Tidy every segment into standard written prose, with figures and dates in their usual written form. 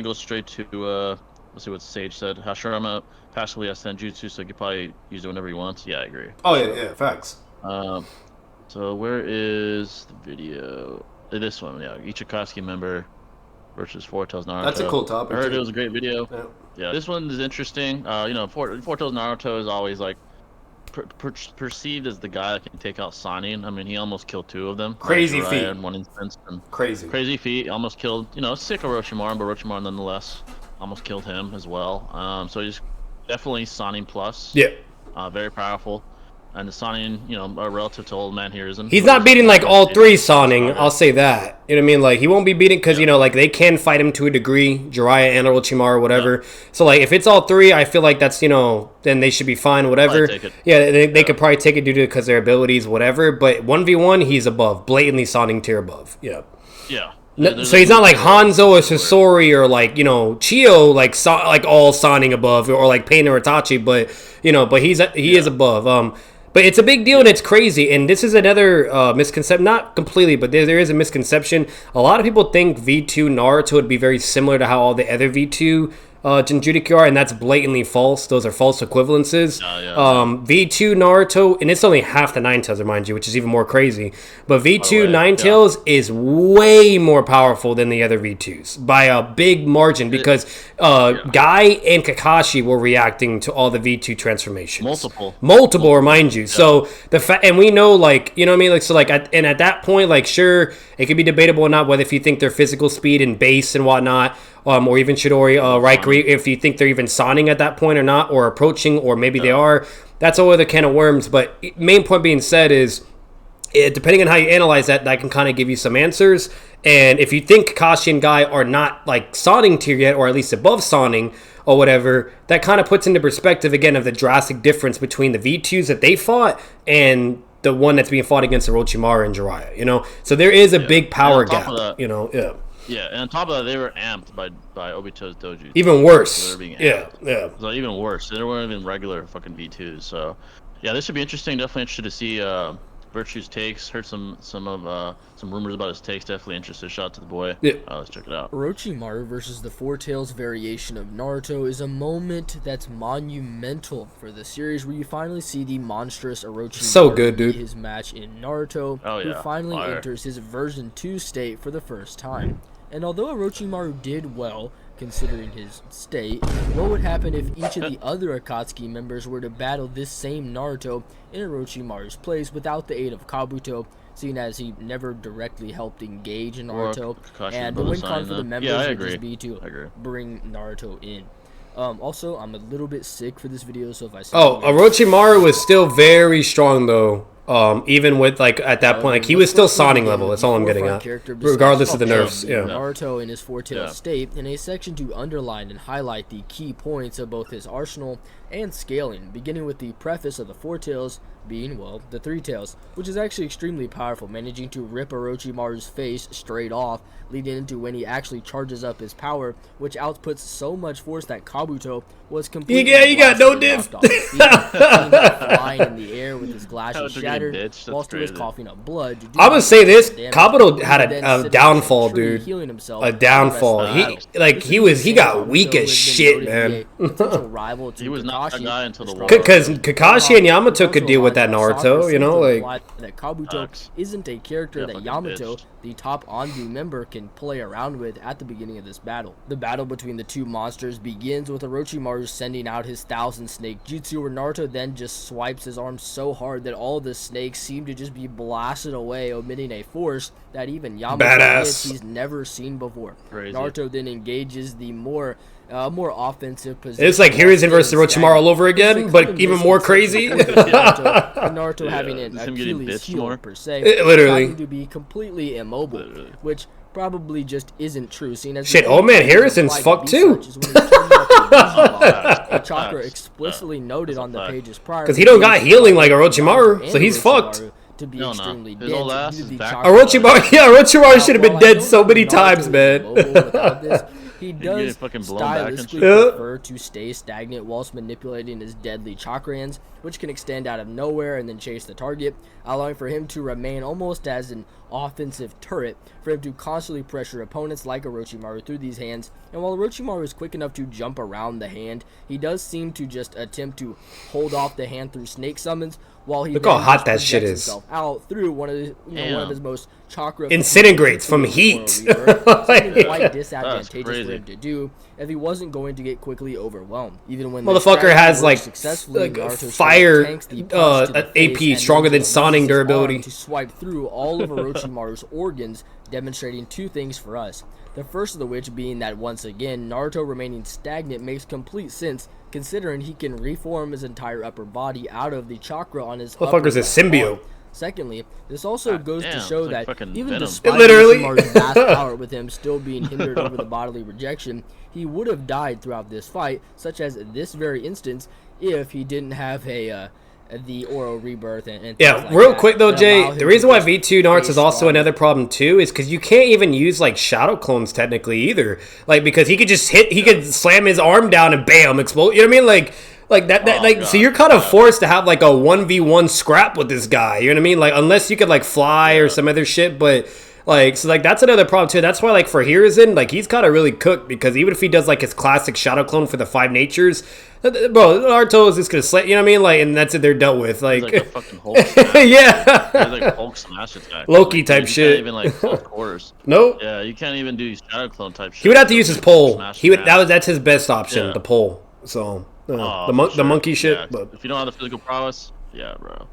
go straight to let's see what Sage said. Hashirama passively has Senjutsu, so he could probably use it whenever he wants. Yeah, I agree. Oh yeah, facts. So where is the video? This one, yeah. Ichikaski member versus Four Tails Naruto. That's a cool topic. I heard it was a great video. Yeah, this one is interesting. You know, Four Tails Naruto is always like perceived as the guy that can take out Sanin. I mean, he almost killed 2 of them. Crazy feat. In one instance. And crazy feat. Almost killed, you know, sick of Orochimaru, but Orochimaru nonetheless almost killed him as well. So he's definitely Sanin plus. Yeah. Very powerful. And the Sanin, you know, relative to old man here isn't. He's not beating like all 3 Sanin. I'll say that. You know what I mean? Like he won't be beating because you know, like they can fight him to a degree, Jiraiya and Orochimaru, whatever. Yeah. So like if it's all 3, I feel like that's then they should be fine, whatever. Yeah, they could probably take it due to because their abilities, whatever. But 1v1, he's above, blatantly Sanin tier above. Yeah. Yeah. So he's not like Hanzo or Sasori or like Chio like all Sanin above or like Pain or Itachi, but he is above. But it's a big deal and it's crazy. And this is another misconception, not completely, but there is a misconception. A lot of people think V2 Naruto would be very similar to how all the other V2 Jinchuriki are, and that's blatantly false. Those are false equivalences. V2 Naruto, and it's only half the Nine Tails, remind you, which is even more crazy. But V2 Nine Tails is way more powerful than the other V2s by a big margin because Guy and Kakashi were reacting to all the V2 transformations. Multiple, remind you. Yeah. So and we know, like, you know what I mean? Like, so like, at that point, like, sure, it could be debatable or not whether if you think their physical speed and base and whatnot. Or even Chidori, Raikiri, if you think they're even Sanin at that point or not, or approaching, or maybe they are, that's a whole other can of worms. But main point being said is, depending on how you analyze that can kind of give you some answers. And if you think Kakashi and Guy are not like Sanin tier yet, or at least above Sanin or whatever, that kind of puts into perspective again of the drastic difference between the V2s that they fought and the one that's being fought against Orochimaru and Jiraiya. So there is a big power gap. Yeah, and on top of that, they were amped by Obito's dojo. Even worse. So they were being amped. So even worse. They weren't even regular fucking V2s. So, yeah, this should be interesting. Definitely interested to see Virtue's takes. Heard some rumors about his takes. Definitely interested. Shout out to the boy. Yeah. Let's check it out. Orochimaru versus the Four Tails variation of Naruto is a moment that's monumental for the series, where you finally see the monstrous Orochimaru. So good, dude. His match in Naruto, who finally enters his version 2 state for the first time. And although Orochimaru did well, considering his state, what would happen if each of the other Akatsuki members were to battle this same Naruto in Orochimaru's place without the aid of Kabuto, seeing as he never directly helped engage Naruto, and the win con for the members would just be to bring Naruto in. Also, I'm a little bit sick for this video, so if I say Orochimaru was still very strong though. Even with like at that point, like he was still Sanin level. That's all I'm getting at, regardless of the nerfs. Yeah. Naruto in his four-tailed state, in a section to underline and highlight the key points of both his arsenal and scaling, beginning with the preface of the Four Tails being, well, the Three Tails, which is actually extremely powerful, managing to rip Orochimaru's face straight off, leading into when he actually charges up his power, which outputs so much force that Kabuto was completely you got no diff. Flying in the air with his glasses shattered, whilst he was coughing up blood. I'm gonna say this: Kabuto had a downfall, dude. A downfall. He got weak as shit, man. He was not a guy until the war. Because Kakashi and Yamato could deal with that Naruto, you know, like that Kabuto isn't a character that Yamato, the top Anbu member, can play around with at the beginning of this battle. The battle between the two monsters begins with Orochimaru sending out his Thousand Snake Jutsu, where Naruto then just swipes his arm so hard that all the snakes seem to just be blasted away, omitting a force that even Yamato admits he's never seen before. Crazy. Naruto then engages the more offensive position. It's like Hiruzen versus Orochimaru all over again, but even more crazy. Naruto having an Achilles heel per se, having to be completely immobile, which probably just isn't true. Seeing as old man Harrison's fucked too. A chakra explicitly noted on the pages prior, because he don't got healing like Orochimaru, so he's fucked. To be extremely dead. Orochimaru should have been dead so many times, man. He does stylistically prefer to stay stagnant whilst manipulating his deadly chakra hands, which can extend out of nowhere and then chase the target, allowing for him to remain almost as an offensive turret for him to constantly pressure opponents like Orochimaru through these hands. And while Orochimaru is quick enough to jump around the hand, he does seem to just attempt to hold off the hand through snake summons, while he look how hot that shit is out through one of his, one of his most chakra disintegrates from heat. Something quite disadvantageous for him to do if he wasn't going to get quickly overwhelmed. Even when motherfucker has like fire AP stronger than Sonic durability to swipe through all of Orochimaru's organs, demonstrating two things for us. The first of the which being that once again Naruto remaining stagnant makes complete sense, considering he can reform his entire upper body out of the chakra on his motherfucker's a symbiote. Secondly, this also goes to show that even Venom. despite Orochimaru's vast power with him still being hindered over the bodily rejection, he would have died throughout this fight, such as this very instance, if he didn't have the Oro rebirth and yeah, like real that, quick though, Jay, the reason why V2 Narts is also another problem too is because you can't even use like shadow clones technically either, like because he could just he could slam his arm down and bam, explode. You know what I mean? Like that God, so you're kind of forced to have like a 1v1 scrap with this guy. You know what I mean? Like unless you could like fly or some other shit, but. Like, so, like, that's another problem, too. That's why, like, for Hiruzen, like, he's kind of really cooked because even if he does, like, his classic shadow clone for the 5 natures, bro, Naruto is just going to slay, you know what I mean? Like, and that's it, they're dealt with. Like, he's like a fucking Hulk smash. Yeah. He's like Hulk smash attack. Loki type shit. You can't even, like, close quarters. Nope. Yeah, you can't even do shadow clone type shit. He would have to use his pole. That's his best option, the pole. So, the monkey shit. Yeah. But if you don't have the physical prowess, yeah, bro.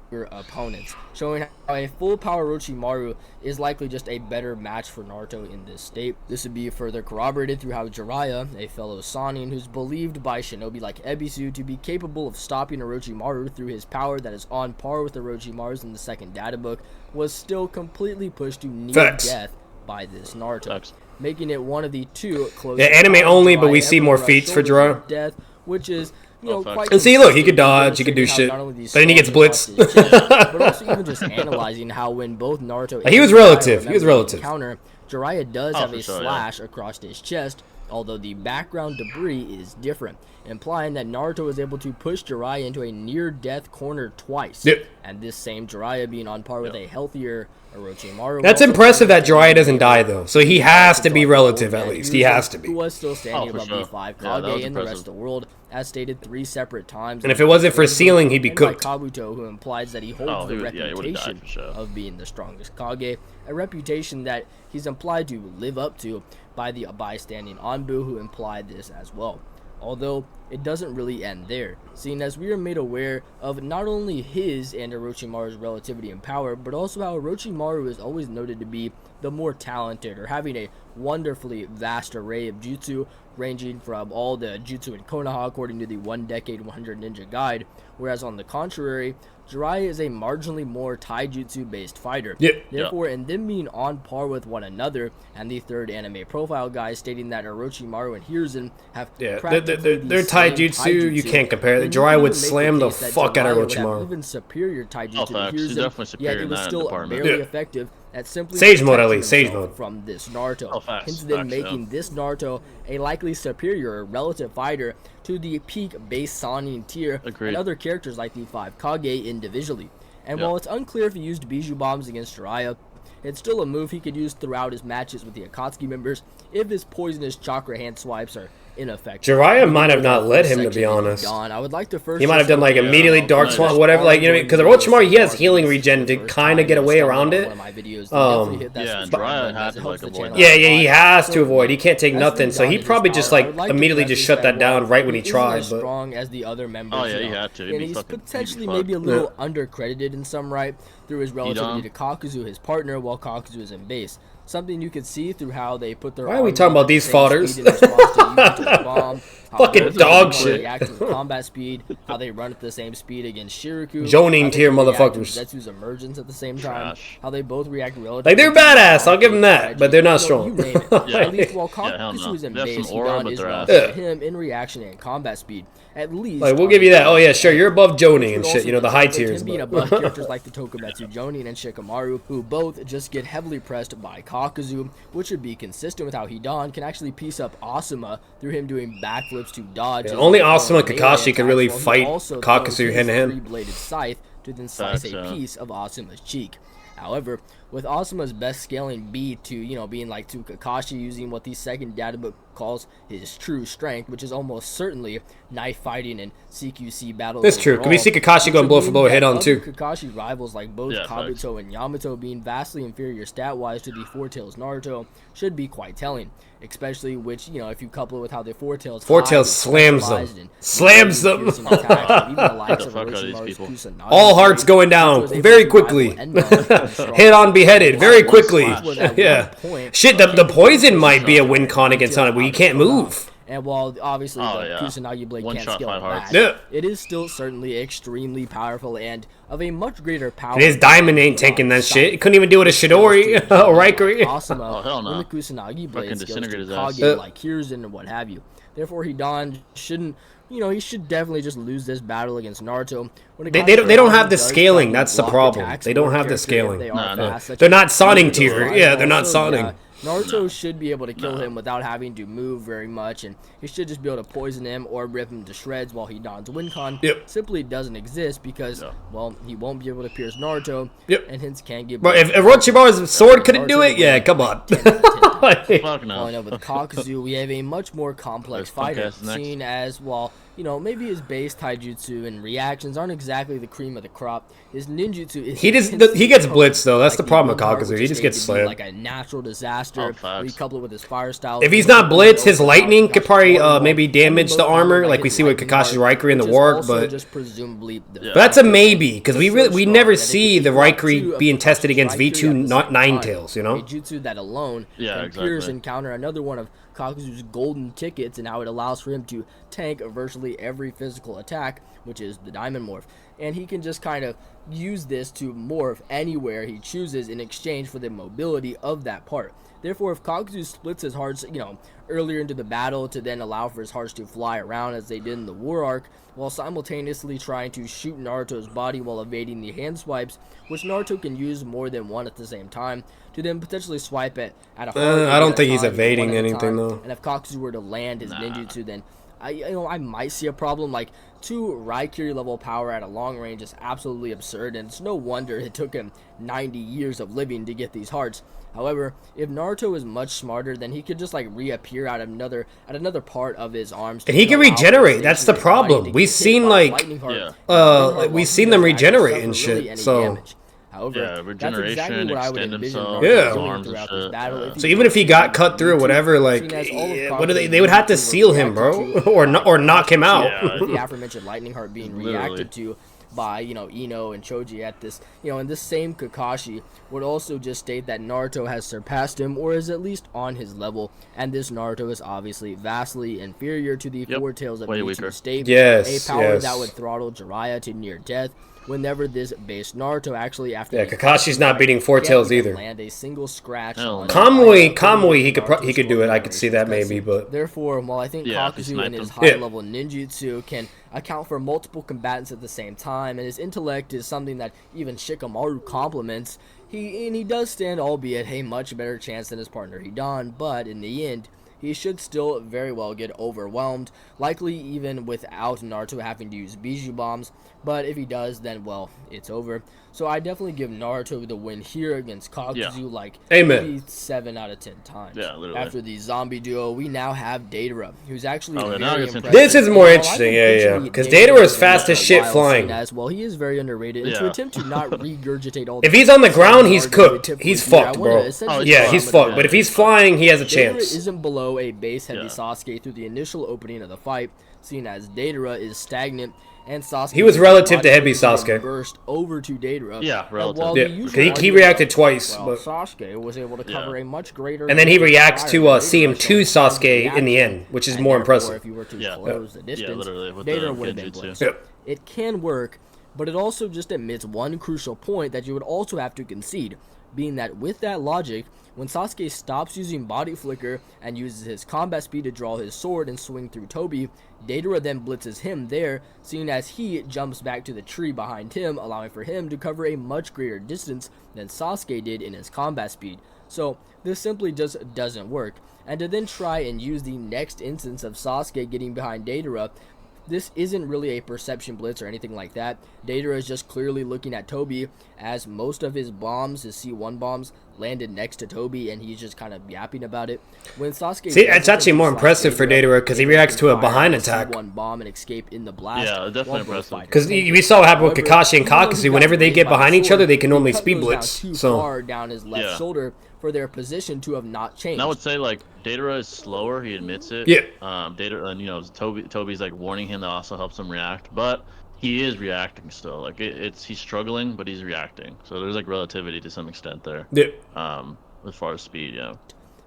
Your opponents, showing how a full power Orochimaru is likely just a better match for Naruto in this state. This would be further corroborated through how Jiraiya, a fellow Sannin who's believed by shinobi like Ebisu to be capable of stopping Orochimaru through his power that is on par with Orochimaru's in the second data book, was still completely pushed to near death by this Naruto, making it one of the two closest. Yeah, anime only, but we see more feats for Jiraiya. Death, which is. You know, quite and see, look, he could dodge, he could do shit, but then he gets blitzed. But also even just analyzing how when both Naruto and he was relative. He was relative. Counter, Jiraiya does have a slash across his chest, although the background debris is different, implying that Naruto was able to push Jiraiya into a near-death corner twice. Yep. And this same Jiraiya being on par with a healthier Orochimaru. That's impressive that Jiraiya doesn't die, though. So he has to be relative, at least. He has to be. Who was still standing above the 5 Kage in the rest of the world, as stated 3 separate times. And if it wasn't for sealing, he'd be cooked. Kabuto, who implies that he holds the reputation of being the strongest Kage, a reputation that he's implied to live up to by the bystanding Anbu, who implied this as well. Although it doesn't really end there, seeing as we are made aware of not only his and Orochimaru's relativity in power, but also how Orochimaru is always noted to be the more talented, or having a wonderfully vast array of jutsu, ranging from all the jutsu in Konoha according to the 1 Decade 100 Ninja Guide, whereas on the contrary, Jiraiya is a marginally more taijutsu based fighter. Therefore, in them being on par with one another, and the third anime profile guy stating that Orochimaru and Hiruzen have they're taijutsu, you can't compare it. Jiraiya would slam the fuck out of Orochimaru. Even superior taijutsu to Hiruzen, yet it was still barely effective at simply Sage mode at least, Sage mode. From this Naruto. Hence then making this Naruto a likely superior relative fighter to the peak base Sannin tier and other characters like the 5 Kage individually. And while it's unclear if he used Bijou Bombs against Jiraiya, it's still a move he could use throughout his matches with the Akatsuki members if his poisonous chakra hand swipes are ineffective. Jiraiya might have not led him, to be honest. I would like to first he might have done like immediately Dark Swan, whatever, like, you know, because Orochimaru, he has healing regen to kind of get away around it. He has to avoid. He can't take nothing, so he probably just like immediately just shut that down right when he tried. But strong as the other members. He had to. And he's potentially maybe a little undercredited in some right through his relativity to Kakuzu, his partner, while Kakuzu is in base. Something you could see through how they put their. Why are we talking about these fodders? How Fucking dog shit. Reacting to combat speed, how they run at the same speed against Shiriku. Jonin tier motherfuckers. Zetsu's emergence at the same time. How they both react relatively. Like, they're badass, I'll give them that, but they're not strong. You name it. At least while Kakuzu is in base, Hidan is well for him in reaction and combat speed. At least. Like, we'll give you that. Oh yeah, sure, you're above Jonin and shit, you know, the high tiers. Being above characters like the Tokumetsu Jonin and Shikamaru, who both just get heavily pressed by Kakuzu, which would be consistent with how Hidan can actually piece up Asuma through him doing backflips to dodge. Yeah, only Asuma and Kakashi can really fight Kakuzu hand to hand. Three-bladed scythe to then slice a piece of Asuma's cheek. However, with Asuma's best scaling beat to, you know, being like to Kakashi using what the second data book calls his true strength, which is almost certainly knife fighting and CQC battles. That's true. Can we see Kakashi going blow for blow head on too? Kakashi rivals like both Kabuto and Yamato being vastly inferior stat-wise to the Four Tails Naruto should be quite telling. Especially which, you know, if you couple it with how the Four Tails slams them. Slams them. All hearts going down very quickly. Head on beheaded very quickly. Yeah. Shit, the poison might be a win con against Sonic where you can't move. And while obviously the Kusanagi blade can't scale that, it is still certainly extremely powerful and of a much greater power. And his diamond ain't tanking that shit. It couldn't even do it a Shidori or Raikiri. Asuma, when the Kusanagi blade scales to Kage like Hiruzen and what have you. Therefore, Hidan shouldn't. You know, he should definitely just lose this battle against Naruto. They don't have the scaling. That's the problem. They don't have the scaling. They're not Sonic tier. Yeah, they're not Sonic. Naruto should be able to kill him without having to move very much, and he should just be able to poison him or rip him to shreds while Hidan's win con simply doesn't exist because, well, he won't be able to pierce Naruto, and hence can't get... Bro, if Orochimaru's sword couldn't do it, yeah, come on. Well, I know, with Kakuzu, we have a much more complex fighter, seen as, well, you know, maybe his base taijutsu and reactions aren't exactly the cream of the crop. His ninjutsu is... He gets blitzed, though. That's the problem with Kakuzu. He just gets slammed. Like a natural disaster. We couple it with his fire style. If he's not blitzed, his lightning could probably maybe damage the armor, like we see with Kakashi's Raikiri in the Warg, but... just presumably that's a maybe, because we never see the Raikiri being tested against V2 Ninetales, you know? A jutsu that alone can pierce and counter another one of Kakuzu's golden tickets, and how it allows for him to tank virtually every physical attack, which is the Diamond Morph. And he can just kind of use this to morph anywhere he chooses in exchange for the mobility of that part. Therefore, if Kakuzu splits his hearts, you know, earlier into the battle to then allow for his hearts to fly around as they did in the War Arc, while simultaneously trying to shoot Naruto's body while evading the hand swipes, which Naruto can use more than one at the same time, to then potentially swipe it at a heart. I don't think he's evading anything, though. And if Kakuzu were to land his ninjutsu, then I might see a problem. Like, 2 Raikiri level power at a long range is absolutely absurd, and it's no wonder it took him 90 years of living to get these hearts. However, if Naruto is much smarter, then he could just like reappear at another part of his arms. And he can regenerate. That's the problem. We've seen we've seen them regenerate and shit. So. However, regeneration, exactly what I would envision arms throughout this battle. So even if he got cut through or whatever, like, what do they would have to seal him, bro, or knock him out. The aforementioned lightning heart being reacted to by, you know, Ino and Choji at this, you know, and this same Kakashi would also just state that Naruto has surpassed him, or is at least on his level, and this Naruto is obviously vastly inferior to the Four Tails of V2 state, a power that would throttle Jiraiya to near death. Whenever this base Naruto actually Kakashi's not beating Four Tails either. Land a single scratch. On Kamui, he could do it. I could see that maybe, but therefore, while I think Kakuzu and his high level ninjutsu can account for multiple combatants at the same time, and his intellect is something that even Shikamaru compliments, he does stand, albeit a much better chance than his partner Hidan, but in the end, he should still very well get overwhelmed, likely even without Naruto having to use Bijou Bombs, but if he does, then, well, it's over. So I definitely give Naruto the win here against Kakuzu, like, maybe 7 out of 10 times. Yeah, literally. After the zombie duo, we now have DEIDARA, who's actually very impressive. This is more interesting, because DEIDARA is fast as shit flying. As well, he is very underrated, and to attempt to not regurgitate all if he's on the ground, he's cooked. He's fucked, bro. Yeah, he's fucked, but if he's flying, he has a chance. Isn't below slow a base-heavy Sasuke through the initial opening of the fight, seeing as Deidara is stagnant and Sasuke. He was relative to heavy Sasuke. Burst over to Deidara. Yeah, relative. He reacted twice. Well, Sasuke was able to cover a much greater. And then he reacts to CM2 Sasuke in the end, which is more impressive. If you were to close the distance, literally, with Deidara would have been blitzed. It can work, but it also just admits one crucial point that you would also have to concede, being that with that logic, when Sasuke stops using body flicker and uses his combat speed to draw his sword and swing through Tobi, Deidara then blitzes him there, seeing as he jumps back to the tree behind him, allowing for him to cover a much greater distance than Sasuke did in his combat speed. So this simply just doesn't work. And to then try and use the next instance of Sasuke getting behind Deidara, this isn't really a perception blitz or anything like that. Deidara is just clearly looking at Tobi, as most of his bombs, his C1 bombs, landed next to Tobi, and he's just kind of yapping about it. When Sasuke, see, it's actually more impressive for Deidara because he reacts to a behind attack. C1 bomb and escape in the blast. Yeah, definitely impressive. Because we saw what happened with Kakashi and Kakashi. Whenever they get behind each other, they can normally speed blitz. Too so far down his left shoulder for their position to have not changed. And I would say like Deidara is slower. He admits it. Yeah. Deidara, and Tobi's like warning him. That also helps him react. But he is reacting still. Like he's struggling, but he's reacting. So there's like relativity to some extent there. Yeah. As far as speed,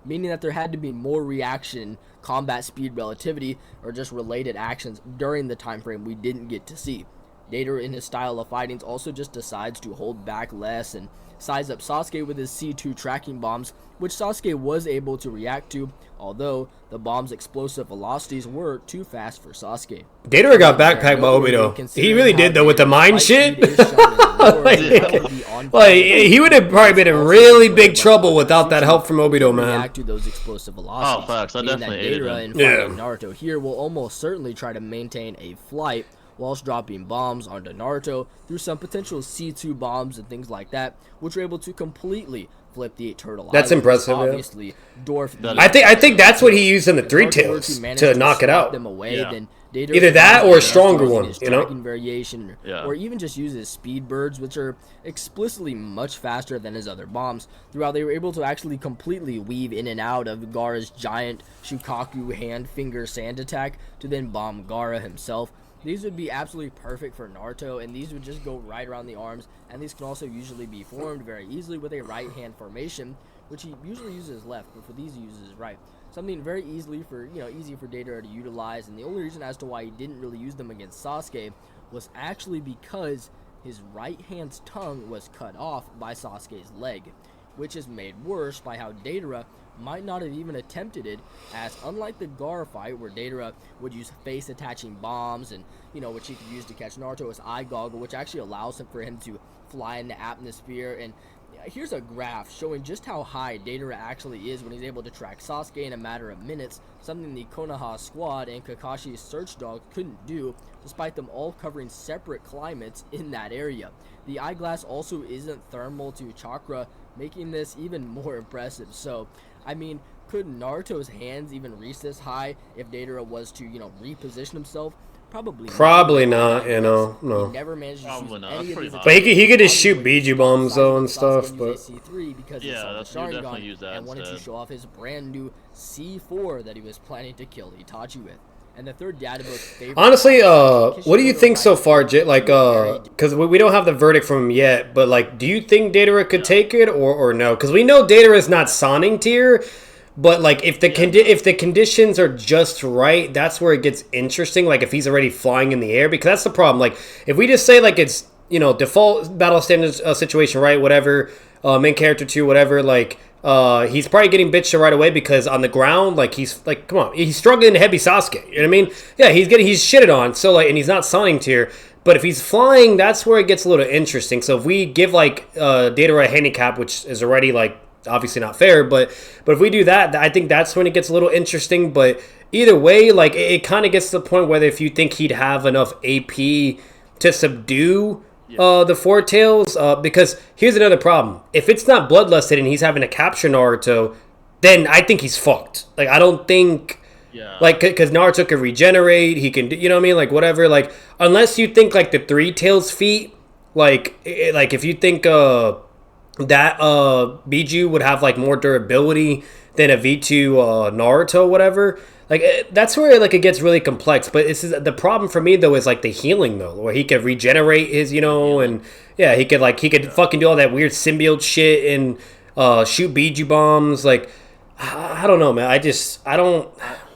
meaning that there had to be more reaction, combat speed relativity, or just related actions during the time frame we didn't get to see. Deidara in his style of fighting also just decides to hold back less and size up Sasuke with his C2 tracking bombs, which Sasuke was able to react to, although the bomb's explosive velocities were too fast for Sasuke. Deidara got backpacked by Obito. He really did, though, with the mind shit. He would have probably been in really big trouble without that help from Obito, man. React to those explosive velocities. Oh, facts. I definitely hated Deidara him. in Naruto here will almost certainly try to maintain a flight whilst dropping bombs onto Naruto through some potential C2 bombs and things like that, which are able to completely flip the Turtle. That's impressive. Obviously, dwarf. I think that's what he used in the Three Tails to knock it out. Them away, then either that or a stronger one, variation, or even just uses speed birds, which are explicitly much faster than his other bombs. Throughout, they were able to actually completely weave in and out of Gaara's giant Shukaku hand finger sand attack to then bomb Gaara himself. These would be absolutely perfect for Naruto, and these would just go right around the arms, and these can also usually be formed very easily with a right hand formation, which he usually uses left, but for these he uses right. Something very easy for Deidara to utilize, and the only reason as to why he didn't really use them against Sasuke was actually because his right hand's tongue was cut off by Sasuke's leg, which is made worse by how Deidara might not have even attempted it, as unlike the Gaara fight where Deidara would use face attaching bombs and which he could use to catch Naruto's eye goggle, which actually allows him for him to fly in the atmosphere. And here's a graph showing just how high Deidara actually is when he's able to track Sasuke in a matter of minutes, something the Konoha squad and Kakashi's search dog couldn't do, despite them all covering separate climates in that area. The eyeglass also isn't thermal to chakra, making this even more impressive. So, I mean, could Naruto's hands even reach this high if Deidara was to, reposition himself? Probably not, no. He never managed to use any of these. But he could just shoot Biju bombs though and stuff. But C3 because he saw the Sharingan and wanted to show off his brand new C4 that he was planning to kill Itachi with. And the third Dadabo's favorite. Honestly, what do you think so far, like, because we don't have the verdict from him yet, but like, do you think Deidara could take it or no? Because we know Deidara is not Sonic tier. But like if the conditions are just right, that's where it gets interesting. Like if he's already flying in the air, because that's the problem. Like if we just say like it's default battle standards situation, right? Whatever, main character 2, whatever. Like he's probably getting bitched right away because on the ground, like he's like, come on, he's struggling to heavy Sasuke. You know what I mean? Yeah, he's shitted on. So like, and he's not Sonic tier. But if he's flying, that's where it gets a little interesting. So if we give like Deidara a handicap, which is already like obviously not fair, but if we do that, I think that's when it gets a little interesting. But either way, like it kind of gets to the point whether if you think he'd have enough AP to subdue the Four Tails, because here's another problem: if it's not bloodlusted and he's having to capture Naruto, then I think he's fucked. Like I don't think, like because Naruto can regenerate, he can, you know what I mean, like whatever. Like unless you think like the Three Tails feat, like if you think that Biju would have like more durability than a V2 Naruto, whatever. Like that's where like it gets really complex. But this is the problem for me though is like the healing though, where he could regenerate his, and yeah, he could fucking do all that weird symbiote shit and shoot Biju bombs. Like I don't know, man. I don't.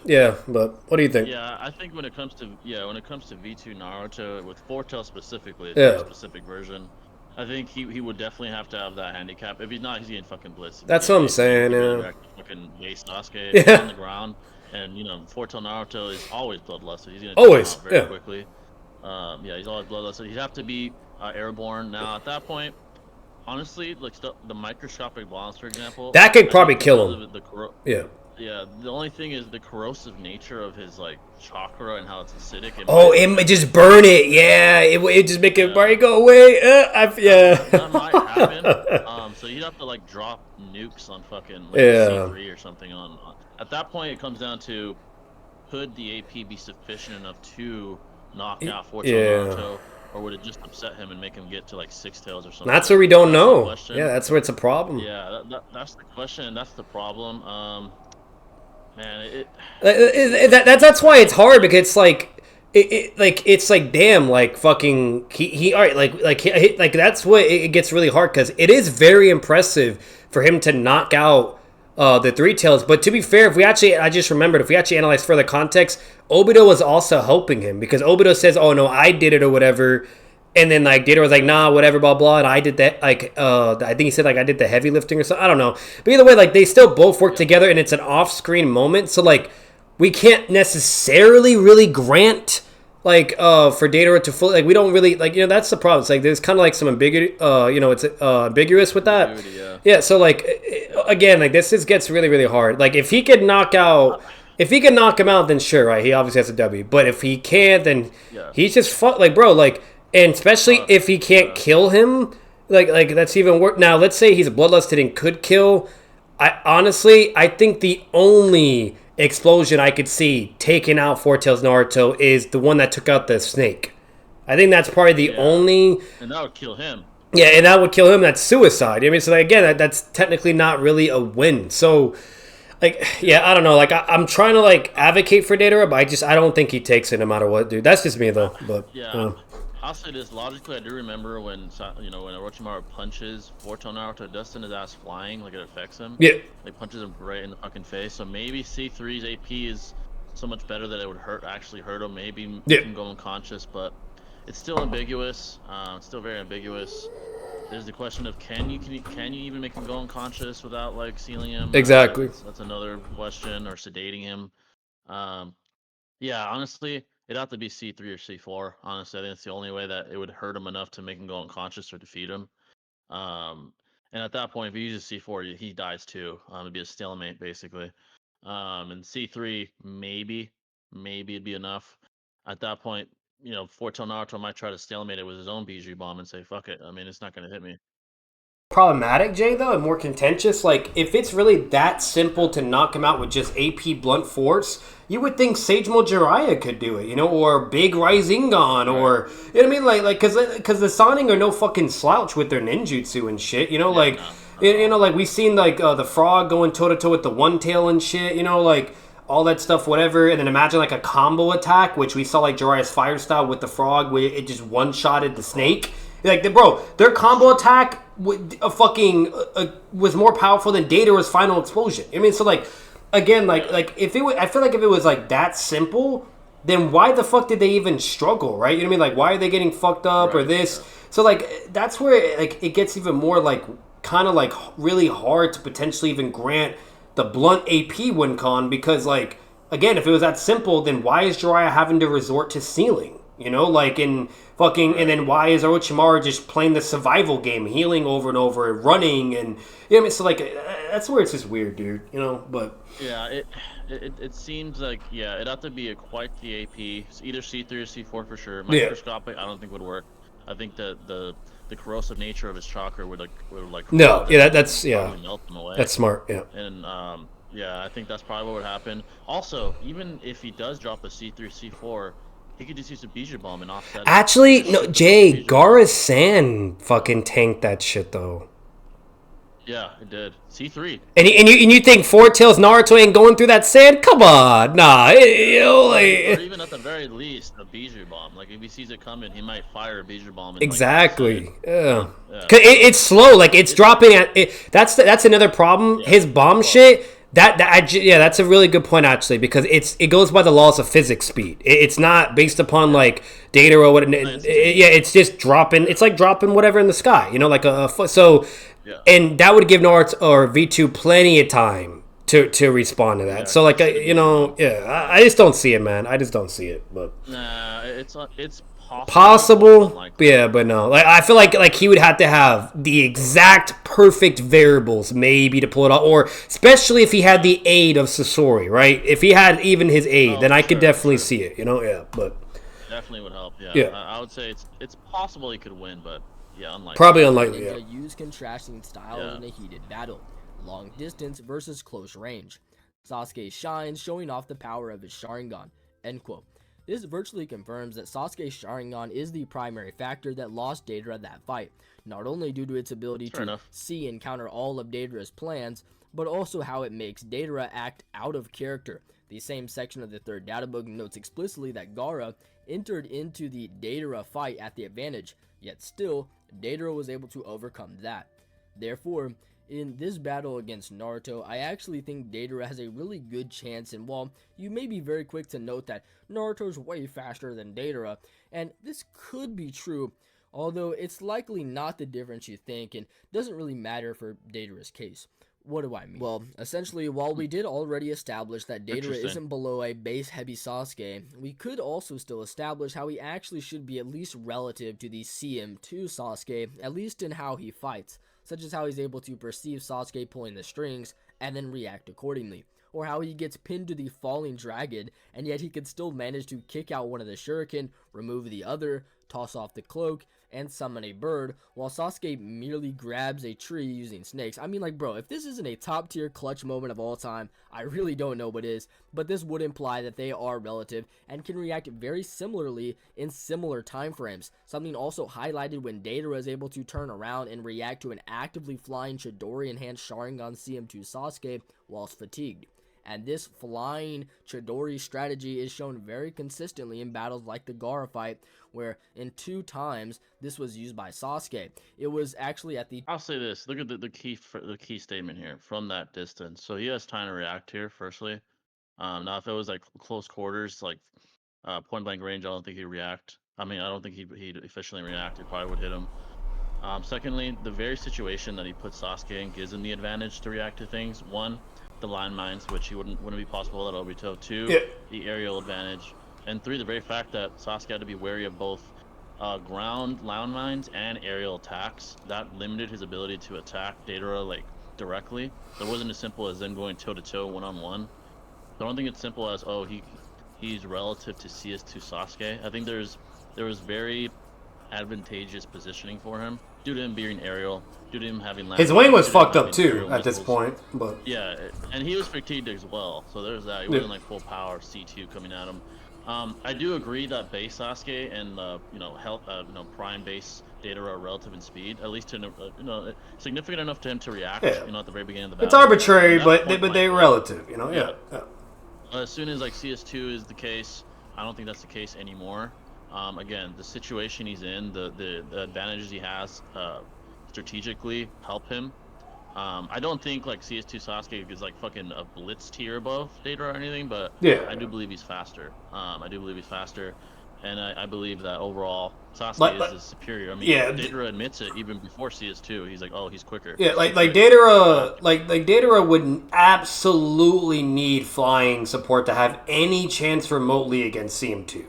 Yeah, but what do you think? Yeah, I think when it comes to V2 Naruto with Fortail specifically, it's a specific version. I think he would definitely have to have that handicap. If he's not, he's getting fucking blitzed. That's what I'm saying. Yeah. Fucking base Sasuke on the ground, and Fortail Naruto is always bloodlusted. He's gonna always very quickly. He's always bloodlusted. He'd have to be airborne. Now at that point, honestly, like the microscopic bombs, for example, that could probably kill him. Yeah, the only thing is the corrosive nature of his like chakra and how it's acidic. It just burn it. Yeah, it just make it go away. That might happen. So you'd have to like drop nukes on fucking C3 or something on. At that point, it comes down to could the AP be sufficient enough to knock out Fortail Naruto, or would it just upset him and make him get to like 6 tails or something? That's where we don't know. Yeah, that's where it's a problem. Yeah, that's the question. And that's the problem. Man, that's why it's hard because it's like it's like damn like fucking he all right like that's what it gets really hard because it is very impressive for him to knock out the 3 tails. But to be fair, I just remembered if we actually analyze further context, Obito was also helping him because Obito says, "Oh no, I did it" or whatever. And then like Deidara was like, nah, whatever, blah blah, and I did that. Like, I think he said like I did the heavy lifting or something. I don't know, but either way, like they still both work together, and it's an off-screen moment. So like, we can't necessarily really grant like for Deidara to fully like we don't really like that's the problem. It's like there's kind of like some ambiguity. It's ambiguous with that. Yeah. So like again, like this gets really really hard. Like if he could knock him out, then sure, right? He obviously has a W. But if he can't, then he's just like bro, like. And especially if he can't kill him, like that's even worse. Now, let's say he's bloodlusted and could kill. I think the only explosion I could see taking out Fortail's Naruto is the one that took out the snake. I think that's probably the only. And that would kill him. Yeah, and that would kill him. That's suicide. I mean, so like, again, that's technically not really a win. So, like, yeah, I don't know. Like, I'm trying to like advocate for Deidara, but I don't think he takes it no matter what, dude. That's just me though. But I'll say this logically. I do remember when when Orochimaru punches Fortail Naruto, it does send his ass flying, like it affects him. Yeah. Like punches him right in the fucking face. So maybe C3's AP is so much better that it would actually hurt him. Maybe make him go unconscious, but it's still ambiguous. It's still very ambiguous. There's the question of can you even make him go unconscious without like sealing him? Exactly. That's another question, or sedating him. Yeah, honestly. It'd have to be C3 or C4. Honestly, I think it's the only way that it would hurt him enough to make him go unconscious or defeat him. And at that point, if he uses C4, he dies too. It'd be a stalemate basically. And C3 maybe it'd be enough. At that point, Fortail Naruto might try to stalemate it with his own Biju bomb and say, "Fuck it." I mean, it's not gonna hit me. Problematic, Jay, though, and more contentious. Like, if it's really that simple to knock him out with just AP blunt force, you would think Sagemo Jiraiya could do it, or Big Rizingon, or you know what I mean, like because the Sannin are no fucking slouch with their ninjutsu and shit, like we've seen like the frog going toe to toe with the one tail and shit, like all that stuff, whatever, and then imagine like a combo attack, which we saw like Jiraiya's fire style with the frog, where it just one shotted the snake. Like, their combo attack was more powerful than Deidara's final explosion. I mean, so like, again, like if it was, I feel like if it was like that simple, then why the fuck did they even struggle, right? You know what I mean? Like, why are they getting fucked up or this? Yeah. So like, that's where like it gets even more like kind of like really hard to potentially even grant the blunt AP win con because like again, if it was that simple, then why is Jiraiya having to resort to sealing? Like in fucking, and then why is Orochimaru just playing the survival game, healing over and over, running, and I mean, so like that's where it's just weird, dude. But yeah, it seems like it'd have to be quite the AP. It's either C3 or C4 for sure. Microscopic, I don't think would work. I think the corrosive nature of his chakra would no, that's melt him away. That's smart, yeah. And I think that's probably what would happen. Also, even if he does drop a C3, C4. He could just use a Biju bomb and offset it. Actually, no, Jay, Gaara San fucking tanked that shit, though. Yeah, it did. C3. And you think Four Tails Naruto ain't going through that sand? Come on, nah. Or even at the very least, a Bijou Bomb. Like, if he sees it coming, he might fire a Bijou Bomb. Exactly. Like, yeah. Cause it's slow. Like, it's dropping at it. That's another problem. Yeah, his bomb shit. That's a really good point actually, because it goes by the laws of physics speed. It's not based upon like data or what. It's just dropping. It's like dropping whatever in the sky. You know, like a foot. So. Yeah. And that would give Naruto or V2 plenty of time to respond to that. Yeah, so like I just don't see it, man. I just don't see it. But nah, it's possible. Yeah, but no. Like I feel like he would have to have the exact perfect variables maybe to pull it off, or especially if he had the aid of Sasori, right? If he had even his aid, then I could definitely see it. You know, yeah, but definitely would help. Yeah, I would say it's possible he could win, but. Yeah, unlikely. Probably unlikely. Ninja used contrasting styles in a heated battle, long distance versus close range. Sasuke shines, showing off the power of his Sharingan. End quote. This virtually confirms that Sasuke's Sharingan is the primary factor that lost Deidara that fight, not only due to its ability to see and counter all of Deidara's plans, but also how it makes Deidara act out of character. The same section of the third databook notes explicitly that Gaara entered into the Deidara fight at the advantage, yet still, Deidara was able to overcome that. Therefore, in this battle against Naruto, I actually think Deidara has a really good chance, and while you may be very quick to note that Naruto's way faster than Deidara, and this could be true, although it's likely not the difference you think and doesn't really matter for Deidara's case. What do I mean? Well, essentially, while we did already establish that Deidara isn't below a base-heavy Sasuke, we could also still establish how he actually should be at least relative to the CM2 Sasuke, at least in how he fights, such as how he's able to perceive Sasuke pulling the strings and then react accordingly, or how he gets pinned to the falling dragon, and yet he can still manage to kick out one of the shuriken, remove the other, toss off the cloak, and summon a bird, while Sasuke merely grabs a tree using snakes. I mean, like, bro, if this isn't a top tier clutch moment of all time, I really don't know what is, but this would imply that they are relative and can react very similarly in similar time frames. Something also highlighted when Deidara is able to turn around and react to an actively flying Chidori enhanced Sharingan CM2 Sasuke whilst fatigued. And this flying Chidori strategy is shown very consistently in battles like the Gaara fight, where in 2 times this was used by Sasuke. It was actually at the... I'll say this. Look at the key statement here from that distance. So he has time to react here, firstly. Now, if it was like close quarters, like point blank range, I don't think he'd react. I mean, I don't think he'd efficiently react. It probably would hit him. Secondly, the very situation that he puts Sasuke in gives him the advantage to react to things. 1, the line mines, which he wouldn't be possible at Obito. 2, the aerial advantage, and 3, the very fact that Sasuke had to be wary of both ground land mines and aerial attacks. That limited his ability to attack Deidara like directly. So it wasn't as simple as them going toe to toe, one-on-one. So I don't think it's simple as he's relative to CS2 Sasuke. I think there was very advantageous positioning for him due to him being aerial, due to him having land. His wing was fucked up too at this point, but yeah, and he was fatigued as well. So there's that. He wasn't like full power C2 coming at him. I do agree that base Sasuke and prime base Deidara are relative in speed, at least to significant enough to him to react. Yeah. At the very beginning of the battle. It's arbitrary, but they're relative. Yeah. As soon as like CS2 is the case, I don't think that's the case anymore. Again, the situation he's in, the advantages he has strategically help him. I don't think like CS2 Sasuke is like fucking a blitz tier above Deidara or anything, but I do believe he's faster. And I believe that overall Sasuke is superior. I mean, Deidara admits it even before CS2. He's like, oh, he's quicker. Yeah, like Deidara, like Deidara would absolutely need flying support to have any chance remotely against CM2.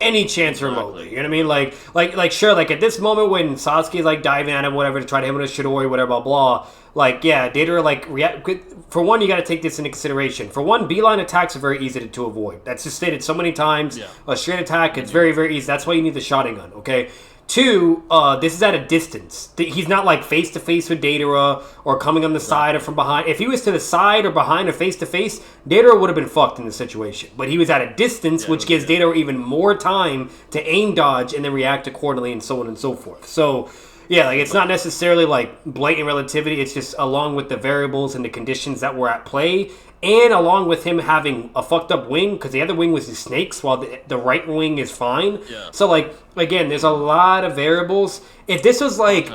Any chance remotely, you know what I mean? Like sure, like at this moment when Sasuke's like diving at him, whatever, to try to hit him with a Chidori, whatever, blah blah. Like Deidara like react. For one, you got to take this into consideration. For one, beeline attacks are very easy to avoid. That's just stated so many times. Yeah. A straight attack, it's very very easy. That's why you need the Sharingan. Okay. 2, this is at a distance. He's not like face to face with Deidara or coming on the side or from behind. If he was to the side or behind or face to face, Deidara would have been fucked in this situation. But he was at a distance, which gives Deidara even more time to aim dodge and then react accordingly and so on and so forth. So Yeah, like it's not necessarily like blatant relativity. It's just along with the variables and the conditions that were at play, and along with him having a fucked up wing because the other wing was the snakes, while the right wing is fine. Yeah. So like again, there's a lot of variables. If this was like,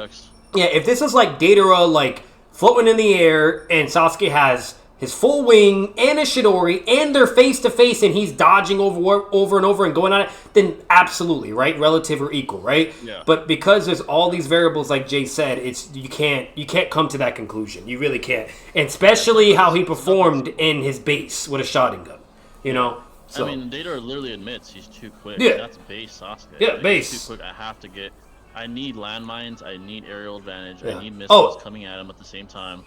if this was like Deidara like floating in the air and Sasuke has his full wing and a Chidori and they're face to face and he's dodging over and over and going on it, then absolutely, right? Relative or equal, right? Yeah. But because there's all these variables, like Jay said, it's you can't come to that conclusion. You really can't. And especially how he performed in his base with a shotgun gun. You know? So. I mean, Deidara literally admits he's too quick. Yeah. That's base Sasuke. Yeah, like, base. He's too quick. I need landmines. I need aerial advantage. I need missiles coming at him at the same time.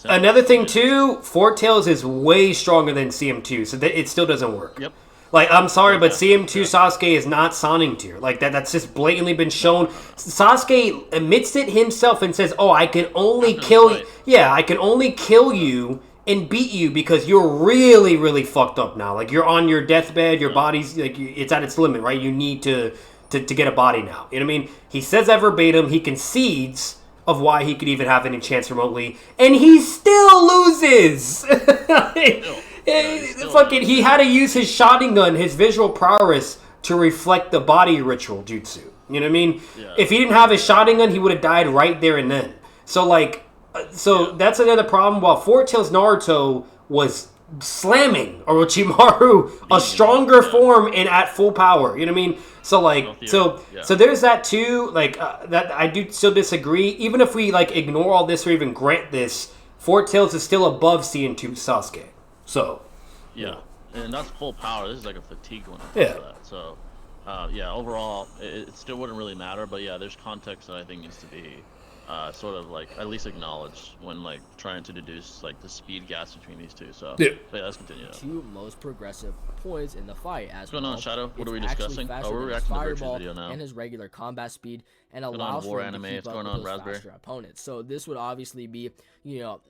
Another thing too, Four Tails is way stronger than CM2, so it still doesn't work. Yep. Like, I'm sorry, but CM2 Sasuke is not Sonic tier. Like that's just blatantly been shown. Sasuke admits it himself and says, "Oh, I can only kill you. Yeah, I can only kill you and beat you because you're really, really fucked up now. Like you're on your deathbed. Your body's like it's at its limit, right? You need to get a body now. You know what I mean? He says that verbatim. He concedes of why he could even have any chance remotely, and he still loses. He had to use his shotgun, his visual prowess, to reflect the body ritual jutsu. You know what I mean? Yeah. If he didn't have his shotgun, he would have died right there and then. So that's another problem. While Four Tails Naruto was slamming Orochimaru, a stronger form and at full power. You know what I mean? So so there's that too. Like that, I do still disagree. Even if we like ignore all this or even grant this, Four Tails is still above CN2 Sasuke. So yeah, and that's full power. This is like a fatigue one. Yeah. That. So overall, it still wouldn't really matter. But yeah, there's context that I think needs to be sort of like at least acknowledged when like trying to deduce like the speed gaps between these two. So yeah, let's continue. Two most progressive points in the fight. As what's going on, Shadow? What are we discussing? Oh, we're reacting to Virtue's video now. And his regular combat speed and allows for him to keep up with those faster opponents. So this would obviously be,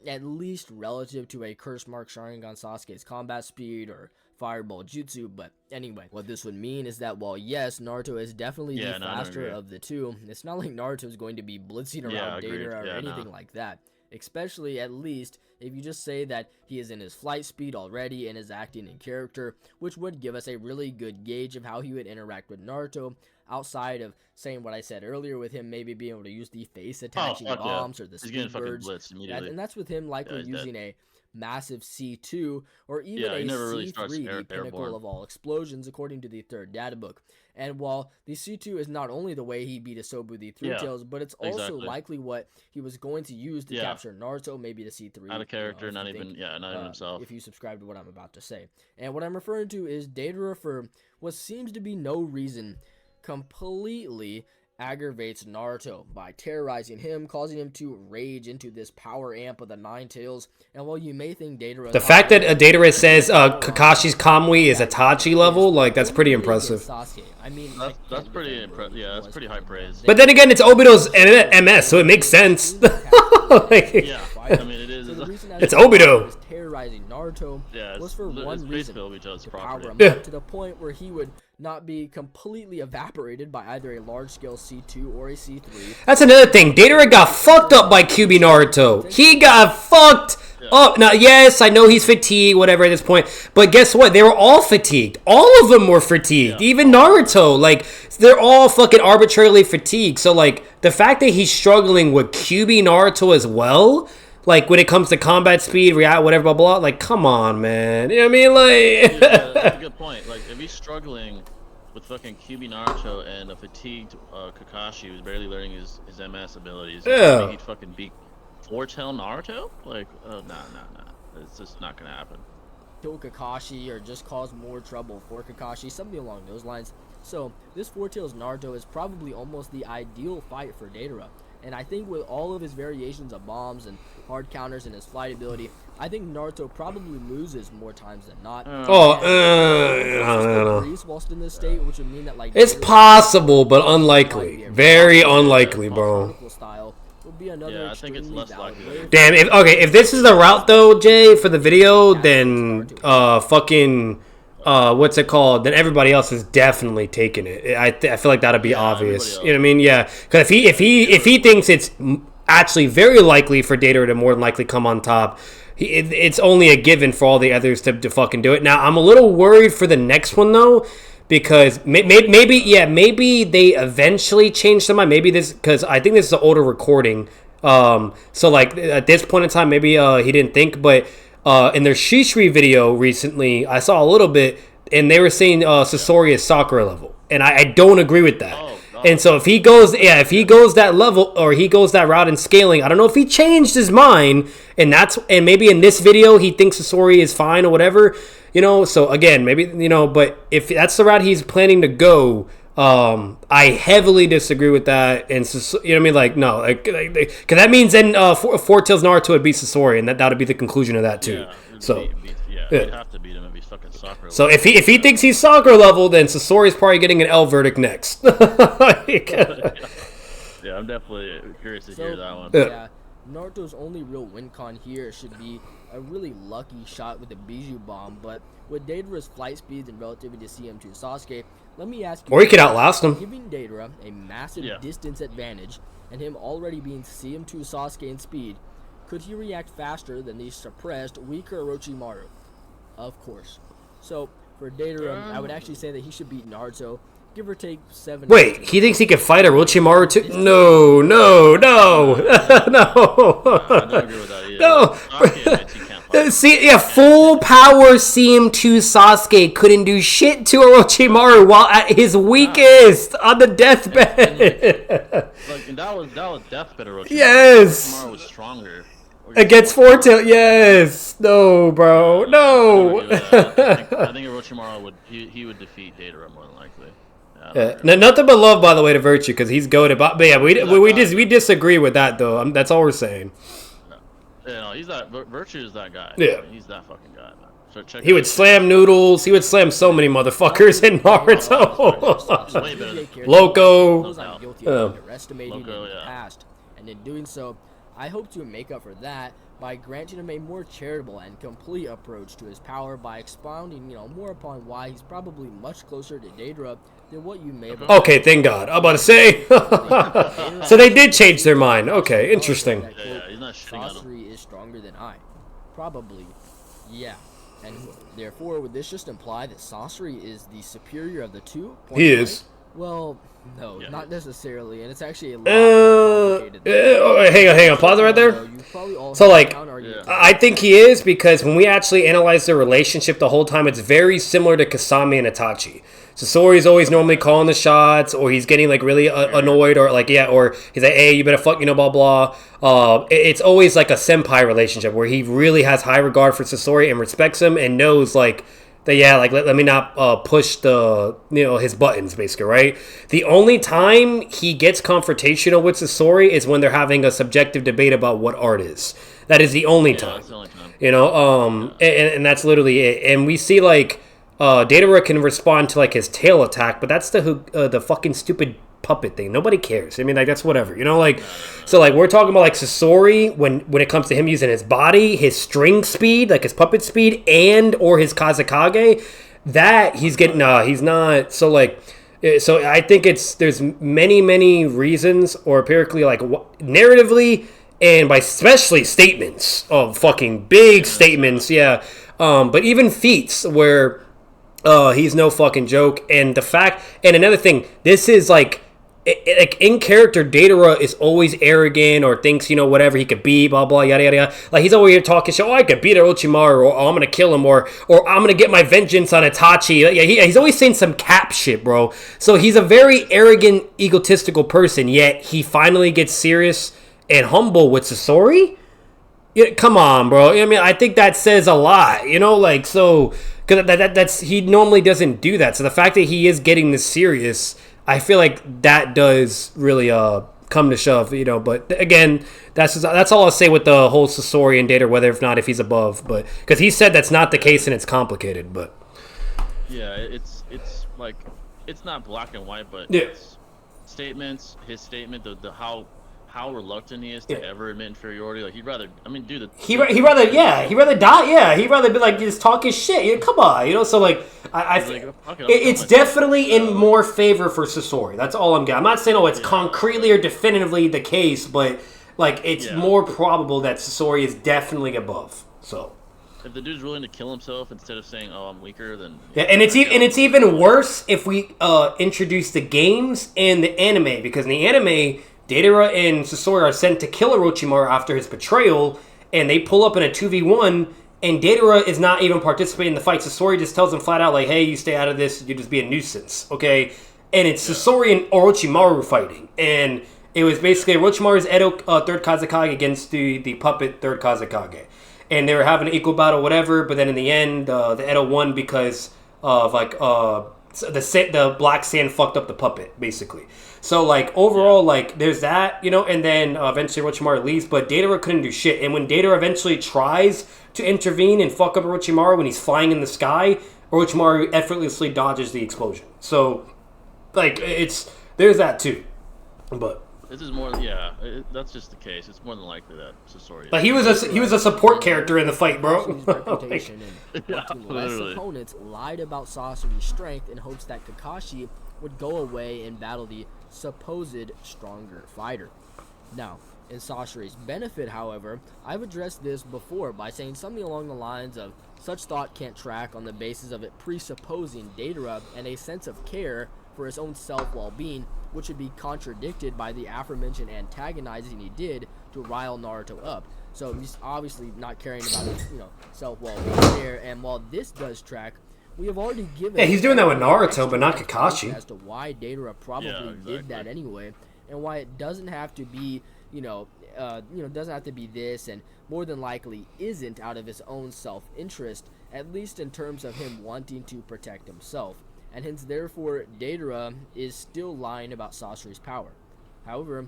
at least relative to a Curse Mark Sharingan Sasuke's combat speed or Fireball Jutsu, but anyway, what this would mean is that while yes, Naruto is definitely the faster of the two, it's not like Naruto is going to be blitzing around Deidara or anything like that. Especially, at least, if you just say that he is in his flight speed already and is acting in character, which would give us a really good gauge of how he would interact with Naruto, outside of saying what I said earlier with him maybe being able to use the face attaching bombs or the speed birds. And that's with him likely using a massive C2 or even a C3, the pinnacle of all explosions according to the third data book. And while the C2 is not only the way he beat Asobu the Three Tails, but it's also likely what he was going to use to capture Naruto, maybe the C3. Out of character, not even himself. If you subscribe to what I'm about to say. And what I'm referring to is Deidara, for what seems to be no reason, completely aggravates Naruto by terrorizing him, causing him to rage into this power amp of the Nine Tails. And while you may think Deidara, the fact that Deidara says Kakashi's Kamui is Itachi level, like that's pretty impressive. I mean, that's pretty impressive. Yeah, that's pretty high praise. But then again, it's Obito's MS, so it makes sense. Yeah, I mean it is. It's Obito. Terrorizing Naruto was for one reason: to power him up to the point where he would not be completely evaporated by either a large-scale C2 or a C3. That's another thing. Deidara got fucked up by QB Naruto. He got fucked up. Now, yes, I know he's fatigued, whatever at this point, but guess what? They were all fatigued. All of them were fatigued. Even Naruto. Like, they're all fucking arbitrarily fatigued. So, like, the fact that he's struggling with QB Naruto as well, like, when it comes to combat speed, react, whatever, blah, blah, like, come on, man. You know what I mean? Like, that's a good point. Like, if he's struggling with fucking QB Naruto and a fatigued Kakashi who's barely learning his MS abilities, he'd fucking beat Four-Tail Naruto? Like, nah. It's just not gonna happen. Kill Kakashi or just cause more trouble for Kakashi, something along those lines. So, this Four-Tails Naruto is probably almost the ideal fight for Deidara. And I think with all of his variations of bombs and hard counters and his flight ability, I think Naruto probably loses more times than not. I don't know. Whilst in this state, which would mean that, like, it's possible, but unlikely. Very unlikely, bro. I think it's less likely. Damn, if this is the route though, Jay, for the video, then fucking what's it called, then everybody else is definitely taking it. I feel like that'd be obvious. You know what I mean? Yeah, because if he thinks it's actually very likely for Data to more than likely come on top, it's only a given for all the others to fucking do it. Now I'm a little worried for the next one though, because maybe they eventually change their mind. Maybe this, because I think this is an older recording. So like at this point in time, maybe he didn't think, but. In their Shishri video recently, I saw a little bit, and they were saying Sasori is Sakura level, and I don't agree with that. And so if he goes that level, or he goes that route in scaling, I don't know if he changed his mind, and maybe in this video he thinks Sasori is fine or whatever, So again, maybe but if that's the route he's planning to go. I heavily disagree with that, and you know what I mean, like no, because that means then Four Tails Naruto would beat Sasori, and that would be the conclusion of that too. He'd have to beat him if he's fucking Sakura. So if he thinks he's Sakura level, then Sasori's probably getting an L verdict next. Yeah, I'm definitely curious to hear that one. Yeah, Naruto's only real win con here should be a really lucky shot with the Bijou Bomb, but with Deidara's flight speeds and relativity to CM2 Sasuke, let me ask you... Or he could outlast him. Giving Deidara a massive distance advantage, and him already being CM2 Sasuke in speed, could he react faster than the suppressed, weaker Orochimaru? Of course. So, for Deidara, I would actually say that he should beat Naruto, give or take 7. Wait, he thinks he could fight Orochimaru too? No. I don't agree with that either. No. Sasuke, he can't fight. See, full power CM2 Sasuke couldn't do shit to Orochimaru while at his weakest on the deathbed. And that was deathbed Orochimaru. Yes. Orochimaru was stronger. Against Four Tails, yes. No, bro, no. I think Orochimaru would defeat Deidara more than likely. No, nothing but love, by the way, to Virtue, because he's goated. But yeah, we disagree with that though. That's all we're saying. Yeah, no, he's that. Virtue is that guy. Yeah, he's that fucking guy, man. So he would slam Noodles. He would slam so many motherfuckers in Naruto. Loco. I'm guilty of underestimating in the past, and in doing so, I hope to make up for that by granting him a more charitable and complete approach to his power by expounding, more upon why he's probably much closer to Deidara than what you may have. Okay, thank God. I'm about to say. So they did change their mind. Okay, interesting. He's not Sasori is stronger than I. Probably, yeah. And therefore, would this just imply that Sasori is the superior of the two? He is. Well, no, not necessarily, and it's actually a lot more complicated. Hang on, pause it right there. So, like, I think he is, because when we actually analyze their relationship the whole time, it's very similar to Kasami and Itachi. Sasori's always normally calling the shots, or he's getting, like, really annoyed, or, like, or he's like, hey, you better fuck, blah, blah. It's always, like, a senpai relationship, where he really has high regard for Sasori and respects him and knows, like, that, let me not push the, his buttons, basically, right? The only time he gets confrontational with Sasori is when they're having a subjective debate about what art is. That is the only time. That's the only time. And that's literally it. And we see, like, Deidara can respond to, like, his tail attack, but that's the fucking stupid puppet thing. Nobody cares. I mean, like, that's whatever, So, like, we're talking about, like, Sasori when it comes to him using his body, his string speed, like his puppet speed, or his Kazekage, that he's getting, he's not. So, like, so I think there's many reasons, or empirically, like, narratively, and by especially statements of fucking big statements, but even feats where he's no fucking joke. And the fact, and another thing, this is like in character, Deidara is always arrogant or thinks, whatever he could be, blah, blah, yada, yada, yada. Like, he's over here talking shit, I could beat Orochimaru, or I'm going to kill him, or I'm going to get my vengeance on Itachi. He's always saying some cap shit, bro. So he's a very arrogant, egotistical person, yet he finally gets serious and humble with Sasori? Come on, bro. I mean, I think that says a lot, so, because that's he normally doesn't do that. So the fact that he is getting this serious, I feel like that does really come to shove, But again, that's all I'll say with the whole Sasori and Data, whether if he's above, but because he said that's not the case and it's complicated, but yeah, it's like it's not black and white, but it's statements. His statement, the how how reluctant he is to ever admit inferiority. Like he'd rather, I mean, dude, he'd rather die. Yeah, he'd rather be like just talking shit. Yeah, come on, So like it's definitely in more favor for Sasori. That's all I'm getting. I'm not saying it's concretely or definitively the case, but like it's more probable that Sasori is definitely above. So. If the dude's willing to kill himself instead of saying, "Oh, I'm weaker," then and it's even worse if we introduce the games and the anime, because in the anime, Deidara and Sasori are sent to kill Orochimaru after his betrayal, and they pull up in a 2v1, and Deidara is not even participating in the fight. Sasori just tells him flat out, like, "Hey, you stay out of this. You just be a nuisance, okay?" And it's Sasori and Orochimaru fighting, and it was basically Orochimaru's Edo third Kazekage against the puppet third Kazekage. And they were having an equal battle, whatever. But then in the end, the Edo won because of like the black sand fucked up the puppet, basically. So like overall, like there's that, And then eventually Orochimaru leaves, but Deidara couldn't do shit. And when Deidara eventually tries to intervene and fuck up Orochimaru when he's flying in the sky, Orochimaru effortlessly dodges the explosion. So like there's that too, but. This is more, that's just the case. It's more than likely that Sasori. But he was a support character in the fight, bro. Reputation and less opponents lied about Sasori's strength in hopes that Kakashi would go away and battle the supposed stronger fighter. Now, in Sasori's benefit, however, I've addressed this before by saying something along the lines of such thought can't track on the basis of it presupposing Deidara and a sense of care for his own self-well-being, which would be contradicted by the aforementioned antagonizing he did to rile Naruto up. So he's obviously not caring about his, self-well-being there. And while this does track, we have already given. Yeah, he's doing that with Naruto, but not Kakashi. As to why Deidara probably did that anyway, and why it doesn't have to be, doesn't have to be this, and more than likely isn't out of his own self-interest, at least in terms of him wanting to protect himself. And hence, therefore, Deidara is still lying about Sasori's power. However,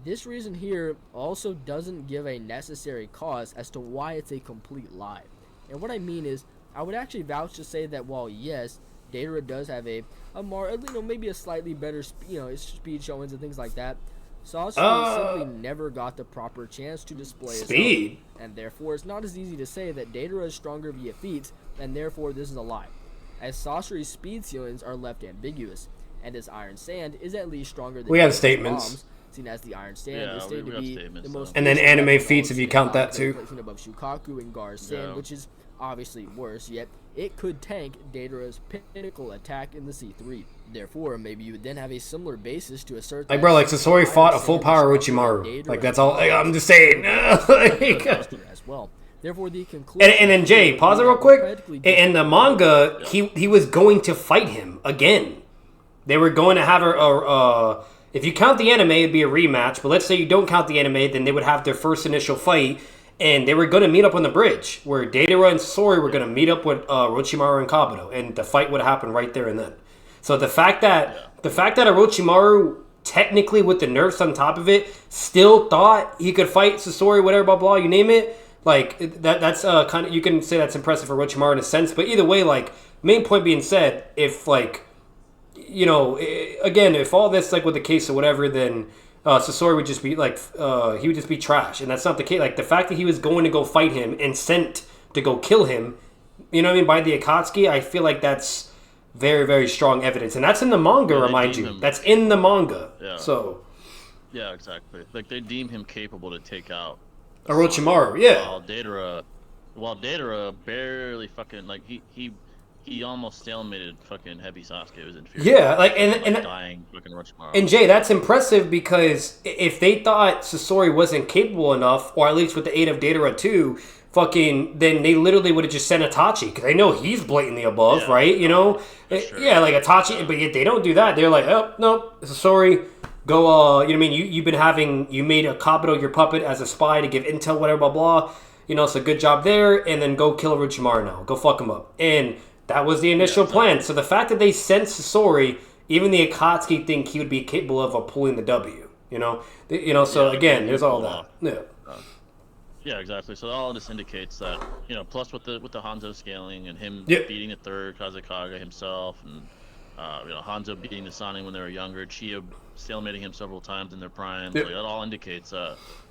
this reason here also doesn't give a necessary cause as to why it's a complete lie. And what I mean is, I would actually vouch to say that while yes, Deidara does have maybe a slightly better speed showings and things like that, Sasori simply never got the proper chance to display his speed, and therefore it's not as easy to say that Deidara is stronger via feats, and therefore this is a lie, as Sasori's speed ceilings are left ambiguous, and his Iron Sand is at least stronger than we have statements. Bombs, seen as the Iron Sand is stated to be the most, and then anime feats if you count that too. Placing above Shukaku and Gar's Sand, which is obviously worse, yet it could tank Deidara's pinnacle attack in the C3. Therefore, maybe you would then have a similar basis to assert that Sasori fought a full power Orochimaru. Like that's all. I'm just saying. As well. Therefore, the conclusion. And then Jay, pause it real quick. In the manga, he was going to fight him again. They were going to have if you count the anime, it'd be a rematch. But let's say you don't count the anime, then they would have their first initial fight, and they were going to meet up on the bridge where Deidara and Sasori were going to meet up with Orochimaru and Kabuto, and the fight would happen right there and then. So the fact that Orochimaru, technically with the nerfs on top of it, still thought he could fight Sasori, whatever, blah blah, you name it. Like that's kind of, you can say that's impressive for Orochimaru in a sense, but either way, like main point being said, if again, if all this like with the case or whatever, then Sasori would just be like he would just be trash, and that's not the case. Like the fact that he was going to go fight him and sent to go kill him, by the Akatsuki, I feel like that's very, very strong evidence, and that's in the manga. Remind you, that's in the manga. Yeah. So. Yeah, exactly. Like they deem him capable to take out Orochimaru, yeah. While Deidara barely fucking he almost stalemated fucking heavy Sasuke. It was infuriating. Yeah, and dying fucking Orochimaru. And Jay, that's impressive because if they thought Sasori wasn't capable enough, or at least with the aid of Deidara too, then they literally would have just sent Itachi because they know he's blatantly above, right? Sure. Yeah, like Itachi, but yet they don't do that. They're like, oh no, Sasori. Go, you made a Kabuto your puppet as a spy to give intel, whatever, blah, blah. So good job there, and then go kill Orochimaru now. Go fuck him up. And that was the initial plan. So the fact that they sent Sasori, even the Akatsuki think he would be capable of pulling the W, So again, there's all that. Yeah. Yeah, exactly. So all this indicates that, plus with the Hanzo scaling and him beating the third Kazekage himself, and Hanzo beating the Sonic when they were younger, Chiyo stalemating him several times in their prime. Yep. Like, that all indicates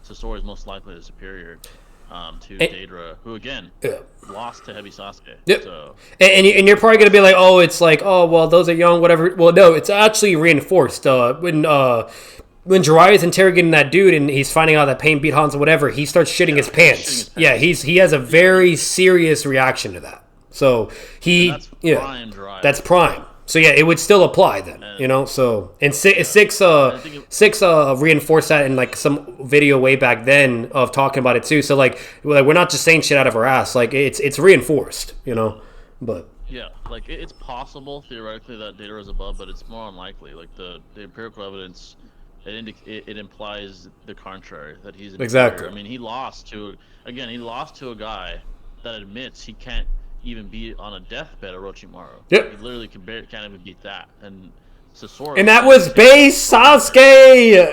Sasori is most likely the superior to Deidara, who again lost to Heavy Sasuke. Yep. So, and you're probably gonna be like, oh, it's like, oh, well, those are young, whatever. Well, no, it's actually reinforced. When Jiraiya's interrogating that dude and he's finding out that Pain beat Hanzo, whatever, he starts shitting his pants. Yeah, he has a very serious reaction to that. So that's prime. That's prime. So yeah, it would still apply then, So and six reinforced that in like some video way back then of talking about it too. So like we're not just saying shit out of our ass. Like it's reinforced, But yeah, like it's possible theoretically that Deidara is above, but it's more unlikely. Like the empirical evidence, it implies the contrary, that he's exactly. I mean, he lost to a guy that admits he can't even be on a deathbed of Orochimaru. Yep. He literally can't even beat that. And Sasori. And that was base Sasuke.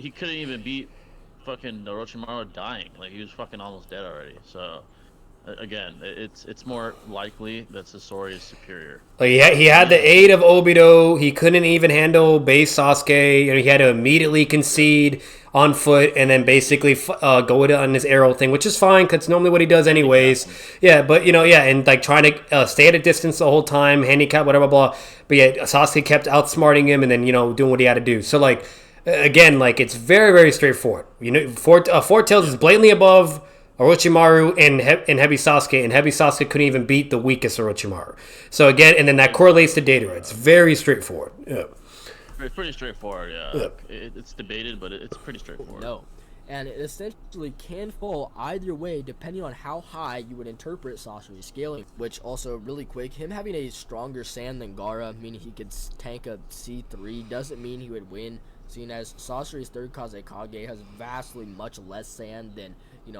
He couldn't even beat fucking Orochimaru dying. Like he was fucking almost dead already. So again, it's more likely that Sasori is superior. Like he had the aid of Obito. He couldn't even handle base Sasuke. He had to immediately concede on foot and then basically go on his arrow thing, which is fine because normally what he does anyways. Yeah, but and like trying to stay at a distance the whole time, handicap, whatever, blah. But yeah, Sasuke kept outsmarting him and then doing what he had to do. So like again, like it's very, very straightforward. Four Tails is blatantly above Orochimaru and Heavy Sasuke, and Heavy Sasuke couldn't even beat the weakest Orochimaru. So again, and then that correlates to Deidara. It's very straightforward. Yeah. It's pretty straightforward, yeah. It's debated, but it's pretty straightforward. No. And it essentially can fall either way depending on how high you would interpret Sasori's scaling. Which also, really quick, him having a stronger sand than Gaara, meaning he could tank a C3, doesn't mean he would win, seeing as Sasori's third Kazekage has vastly much less sand than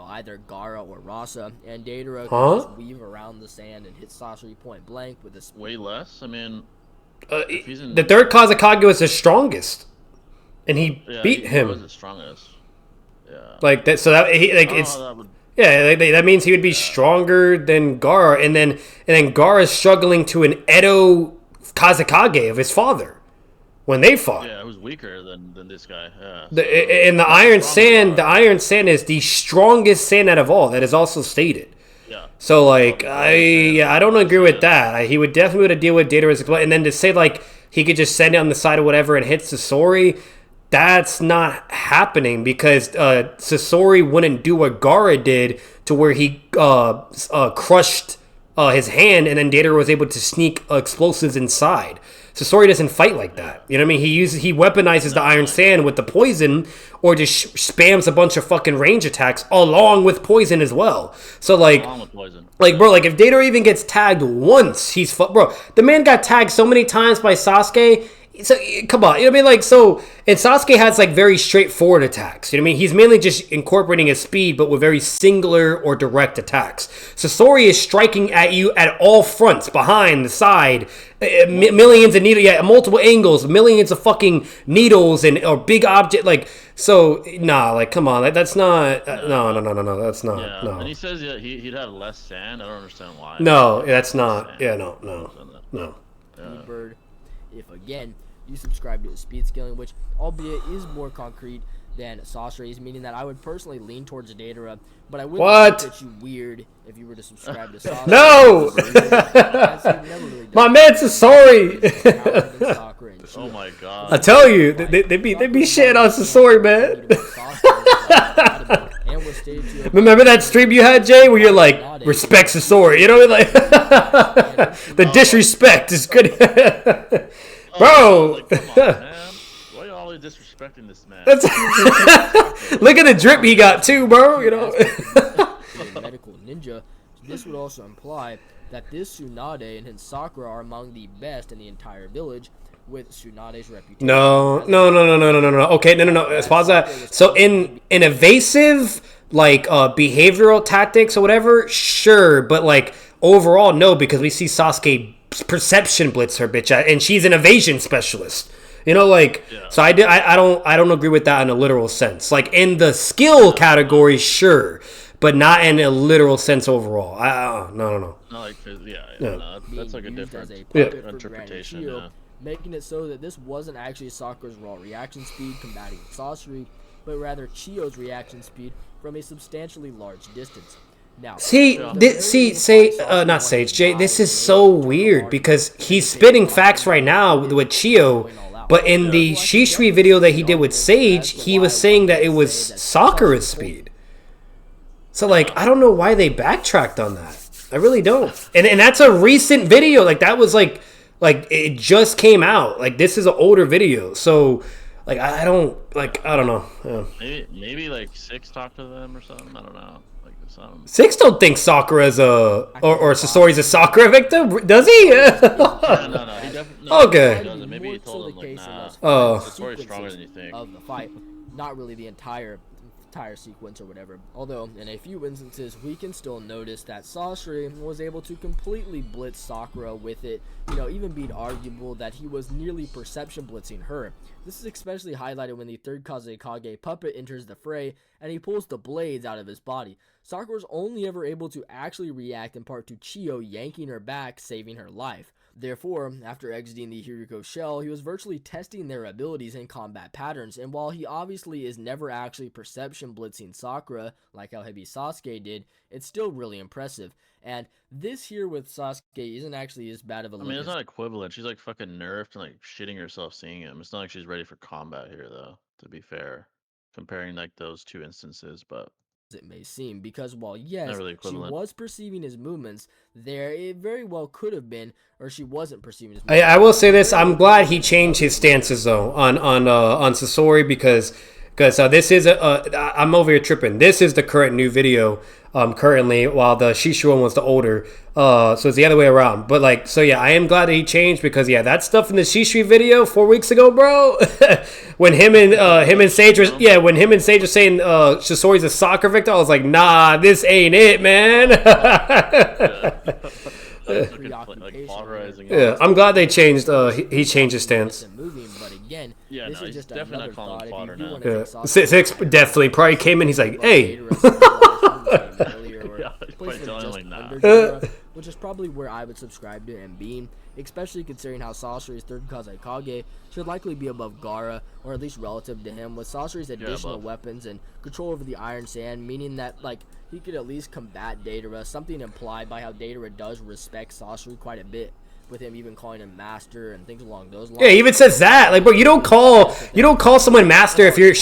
either Gaara or Rasa, and Deidara can just weave around the sand and hit Sasori point blank with a way less. I mean, the third Kazekage was the strongest, and he beat him. He was the strongest. Yeah. Like that. So that that means he would be stronger than Gaara, and then Gaara is struggling to an Edo Kazekage of his father. When they fought, it was weaker than this guy. Yeah. The Iron Sand is the strongest sand out of all. That is also stated. Yeah. So like I don't agree with that. He would definitely have to deal with Deidara's, and then to say like he could just send it on the side or whatever and hit Sasori, that's not happening because Sasori wouldn't do what Gaara did to where he crushed his hand and then Deidara was able to sneak explosives inside. Sasori doesn't fight like that. You know what I mean? He weaponizes the Iron Sand with the poison or just spams a bunch of fucking range attacks along with poison as well. So like, bro, like if Deidara even gets tagged once, bro, the man got tagged so many times by Sasuke. So come on, you know what I mean? Like, so, and Sasuke has like very straightforward attacks. You know what I mean? He's mainly just incorporating his speed, but with very singular or direct attacks. Sasori is striking at you at all fronts, behind, the side, millions of needles, multiple angles, millions of fucking needles or big object. Like, so like, come on, that's not. No, that's not. Yeah. No. And he says he'd have less sand. I don't understand why. No, that's not. Yeah, no. Bird, if again you subscribe to his speed scaling, which albeit is more concrete than Sasori's, meaning that I would personally lean towards Deidara, but I wouldn't look at you weird if you were to subscribe to Sasori. No! My man's Sasori! Oh my god. I tell you, they be shitting on Sasori, man. Remember that stream you had, Jay, where you're like, respect Sasori, you know, like, the disrespect is good. Bro, like, come on, man. Why are you always disrespecting this man? Look at the drip he got too, bro. You know. Medical ninja. This would also imply that this Tsunade and his Sakura are among the best in the entire village, with Tsunade's reputation. No. Okay, no. Let's pause that. So in evasive, like behavioral tactics or whatever, sure, but like overall, no, because we see Sasuke perception blitz her bitch and she's an evasion specialist, you know, like so I don't agree with that in a literal sense. Like in the skill category, sure, but not in a literal sense overall. No. Not like, no, that's like a different interpretation. Chio, making it so that this wasn't actually Sakura's raw reaction speed combating Sasori, but rather Chio's reaction speed from a substantially large distance. Now, not Sage Jay. This is so weird because he's spitting facts right now with Chio, but in the Shisui video that he did with Sage, he was saying that it was Sakura's speed. So like, I don't know why they backtracked on that. I really don't. And that's a recent video. Like that was like it just came out. Like this is an older video. So like I don't know. Yeah. Maybe like Six talked to them or something. I don't know. Six don't think Sakura's or Sasori's a Sakura victim, does he? No, he definitely. Okay. He maybe he told him like, nah. Sasori's stronger than you think. Of the fight, not really the entire sequence or whatever. Although in a few instances we can still notice that Sasori was able to completely blitz Sakura with it, even being arguable that he was nearly perception blitzing her. This is especially highlighted when the third Kazekage puppet enters the fray and he pulls the blades out of his body. Sakura's only ever able to actually react in part to Chio yanking her back, saving her life. Therefore, after exiting the Hiriko shell, he was virtually testing their abilities and combat patterns, and while he obviously is never actually perception blitzing Sakura, like how Heavy Sasuke did, it's still really impressive. And this here with Sasuke isn't actually as bad of a look. I mean, it's not equivalent. She's like fucking nerfed and like shitting herself seeing him. It's not like she's ready for combat here, though, to be fair, comparing like those two instances, but... it may seem, because while yes, really she was perceiving his movements, it very well could have been, or she wasn't perceiving his movements. I will say this: I'm glad he changed his stances though on Sasori because this is I'm over here tripping. This is the current new video currently, while the Shishu one was the older. So it's the other way around. But like, so yeah, I am glad that he changed because yeah, that stuff in the Shishu video 4 weeks ago, bro. when him and Sage was saying Sasori's a soccer victim, I was like, nah, this ain't it, man. Yeah, I'm glad they changed. He changed his stance. He's just definitely not calling fodder now. Yeah. Six definitely probably came in. He's like, hey. Which is probably where I would subscribe to him being, especially considering how Sasori's third Kazekage should likely be above Gaara, or at least relative to him, with Sasori's additional weapons and control over the Iron Sand, meaning that like he could at least combat Deidara, something implied by how Deidara does respect Sasori quite a bit, with him even calling him master and things along those lines. Yeah, he even says that. Like, bro, you don't call someone master if you're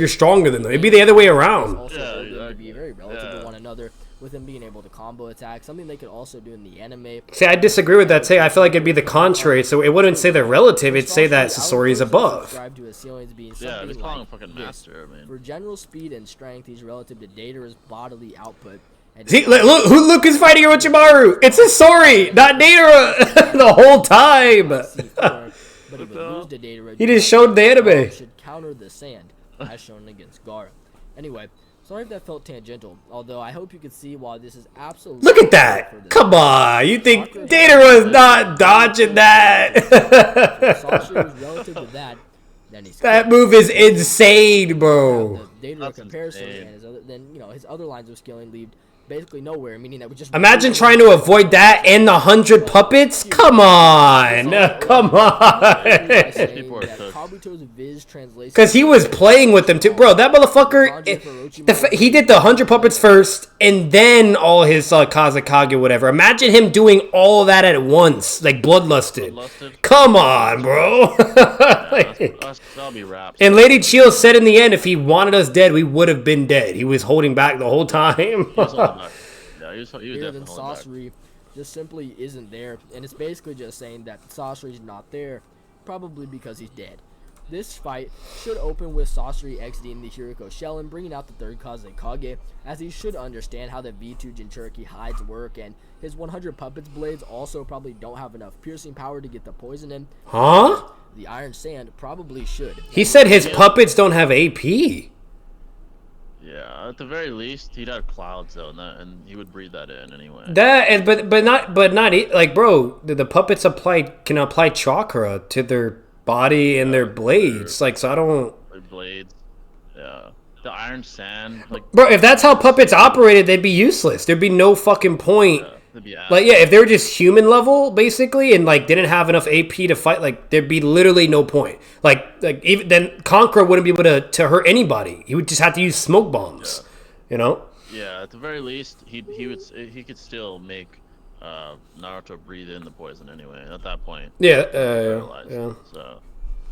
stronger than them. It'd be the other way around. Also, to be very relative to one another, with him being able to combo attack, something they could also do in the anime. See, I disagree with that. I feel like it'd be the contrary. So it wouldn't say they're relative. It'd say that Sasori is above. Yeah, he's calling him fucking master. I mean, for general speed and strength, he's relative to Deidara's bodily output. See, look who's fighting Orochimaru. It's Sasori, not Deidara, the whole time. But he would lose to Deidara. He just showed the anime. Should counter the sand, as shown against Gaara. Anyway, sorry if that felt tangential, although I hope you could see why this is absolutely... Look at that! Come on! You think Deidara was not dodging that? Sasori was relative to that. That move is insane, bro. The Deidara comparison and his other lines of skilling lead basically nowhere, meaning that we just... Imagine trying to avoid that and the 100 puppets? Come on! Come on! Because he was playing with them too. Bro, that motherfucker, he did the 100 puppets first, and then all his Kazekage whatever. Imagine him doing all that at once, like bloodlusted. Come on, bro. That'll be wrapped. And Lady Chio said in the end, if he wanted us dead, we would have been dead. He was holding back the whole time. He was definitely Sasori just simply isn't there, and it's basically just saying that Sasori's not there, probably because he's dead. This fight should open with Sasori exiting the Hiriko shell and bringing out the third Kazekage, as he should understand how the V2 Jinchuriki hides work, and his 100 puppets blades also probably don't have enough piercing power to get the poison in. Huh? The Iron Sand probably should. He said his puppets don't have AP. Yeah, at the very least, he'd have clouds though, and he would breathe that in anyway. But not like, bro. The puppets can apply chakra to their body and their blades. Like, so I don't. Their blades, yeah. the Iron Sand, like bro, if that's how puppets operated, they'd be useless. There'd be no fucking point. Like, yeah, if they were just human level, basically, and, like, didn't have enough AP to fight, like, there'd be literally no point. Like even then, Conqueror wouldn't be able to hurt anybody. He would just have to use smoke bombs, you know? Yeah, at the very least, he could still make Naruto breathe in the poison anyway. At that point, yeah. So,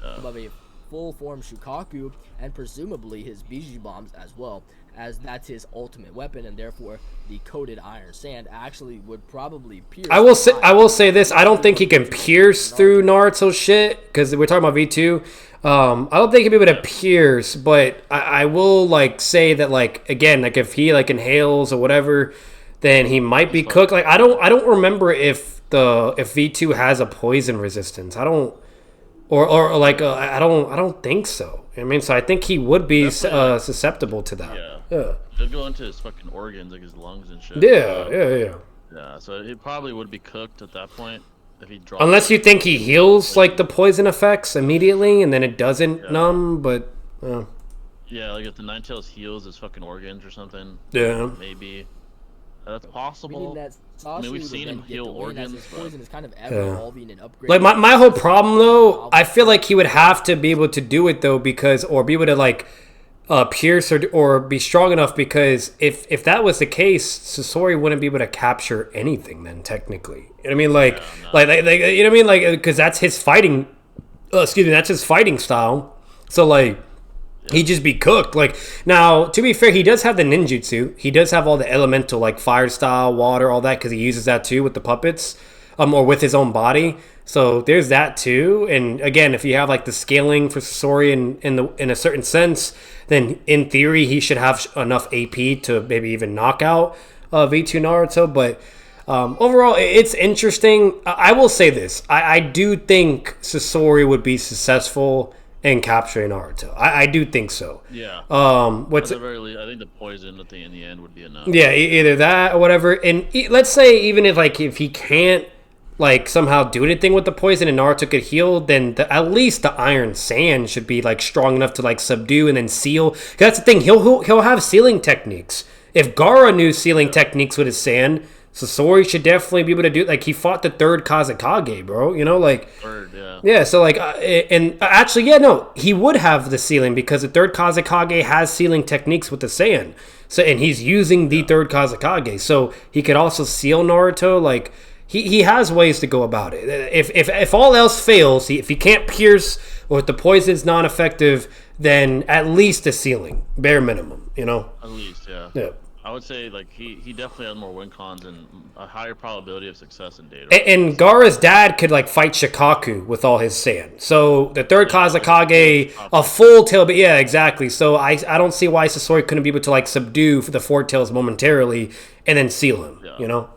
above a full-form Shukaku, and presumably his Biji bombs as well, as that's his ultimate weapon, and therefore the coated Iron Sand actually would probably pierce. I will say this: I don't think he can pierce through Naruto's shit, because we're talking about V2. I don't think he'd be able to pierce, but I will like say that, like, again, like if he like inhales or whatever, then he might be cooked. Like I don't remember if V2 has a poison resistance. I don't think so. I mean, so I think he would be susceptible to that. Yeah. They'll go into his fucking organs, like his lungs and shit. Yeah. So it probably would be cooked at that point if he dropped. Unless you think he heals like the poison effects immediately, and then it doesn't numb. But yeah, like if the Ninetales heals his fucking organs or something. Yeah. Maybe. That's possible. I mean, we've seen him heal organs. His poison is kind of evolving and upgrading. Like my whole problem though, I feel like he would have to be able to do it though, because or be able to like pierce or be strong enough, because if that was the case, Sasori wouldn't be able to capture anything then technically. You know what I mean? Like you know what I mean? Like because that's his fighting. That's his fighting style. So like. He'd just be cooked. Like now, to be fair, he does have the ninjutsu. He does have all the elemental, like fire style, water, all that, because he uses that too with the puppets, or with his own body. So there's that too. And again, if you have like the scaling for Sasori in a certain sense, then in theory he should have enough AP to maybe even knock out V2 Naruto. But overall, it's interesting. I will say this: I do think Sasori would be successful in capturing Naruto. I do think so. Yeah. What's at the very least, I think the poison in the end would be enough. Yeah, either that or whatever. And let's say even if he can't like somehow do anything with the poison and Naruto could heal, then at least the Iron Sand should be like strong enough to like subdue and then seal. 'Cause that's the thing. He'll have sealing techniques. If Gaara knew sealing techniques with his sand, Sasori should definitely be able to do. Like he fought the third Kazekage, bro. You know, like third, yeah. Yeah, so like, and actually, yeah, no, he would have the sealing because the third Kazekage has sealing techniques with the sand. So, and he's using the third Kazekage, so he could also seal Naruto. Like, he has ways to go about it. If all else fails, if he can't pierce or if the poison's non-effective, then at least a sealing, bare minimum. You know. At least, yeah. Yeah. I would say like he definitely has more win cons and a higher probability of success in data. And Gaara's dad could like fight Shikaku with all his sand. So the third Kazekage, a full tail, but yeah, exactly. So I don't see why Sasori couldn't be able to like subdue the four tails momentarily and then seal him. Yeah. You know?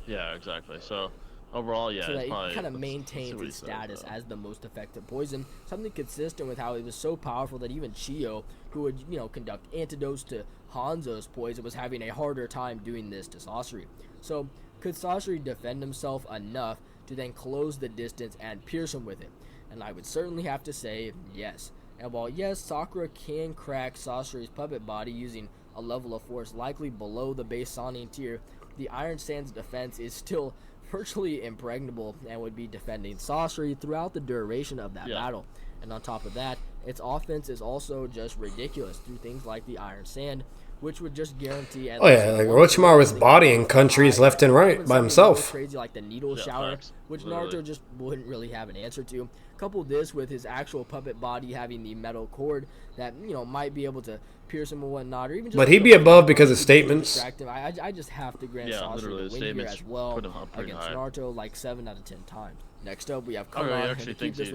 Yeah, exactly. So overall, yeah, so that probably, he kind of maintains his status as the most effective poison, something consistent with how he was so powerful that even Chiyo, who would conduct antidotes to Hanzo's poison, was having a harder time doing this to Sasori. So could Sasori defend himself enough to then close the distance and pierce him with it? And I would certainly have to say yes. And while yes, Sakura can crack Sasori's puppet body using a level of force likely below the base Sannin tier, the Iron Sand's defense is still virtually impregnable and would be defending Sasori throughout the duration of that battle. And on top of that, its offense is also just ridiculous through things like the Iron Sand, which would just guarantee at like Orochimaru was bodying countries left and right by himself. Crazy like the needle shower, which Naruto just wouldn't really have an answer to. Couple this with his actual puppet body having the metal cord that might be able to pierce him or whatnot, or even just. But he'd be above because of statements. I just have to grant Sasori the win here as well against Naruto like 7 out of 10 times. Next up, we have Konan. He actually thinks he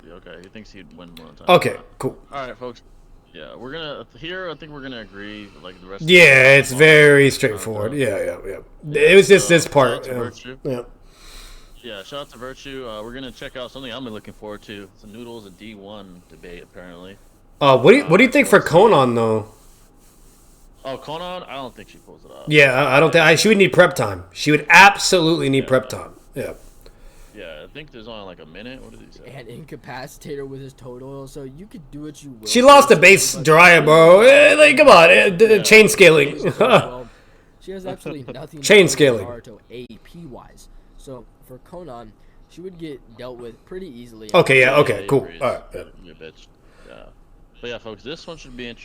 thinks he'd win one time. Okay, cool. All right, folks. Yeah, we're gonna I think we're gonna agree like the rest. Yeah, it's very straightforward. Yeah. It was just this part. Yeah, shout out to Virtue. We're gonna check out something I'm looking forward to. Some Noodles and D1 debate apparently. What do you think for Konan though? Oh, Konan, I don't think she pulls it off. Yeah, I don't think she would need prep time. She would absolutely need prep time. Yeah. Yeah, I think there's only like a minute. What did he say? And incapacitate her with his total, so you could do what you will. She lost the base Jiraiya, bro. Like, come on, chain scaling. Well, she has absolutely nothing. Chain scaling. Naruto AP wise, so for Konan, she would get dealt with pretty easily. Okay, yeah, okay, cool. All right. Yeah. But yeah, folks, this one should be interesting.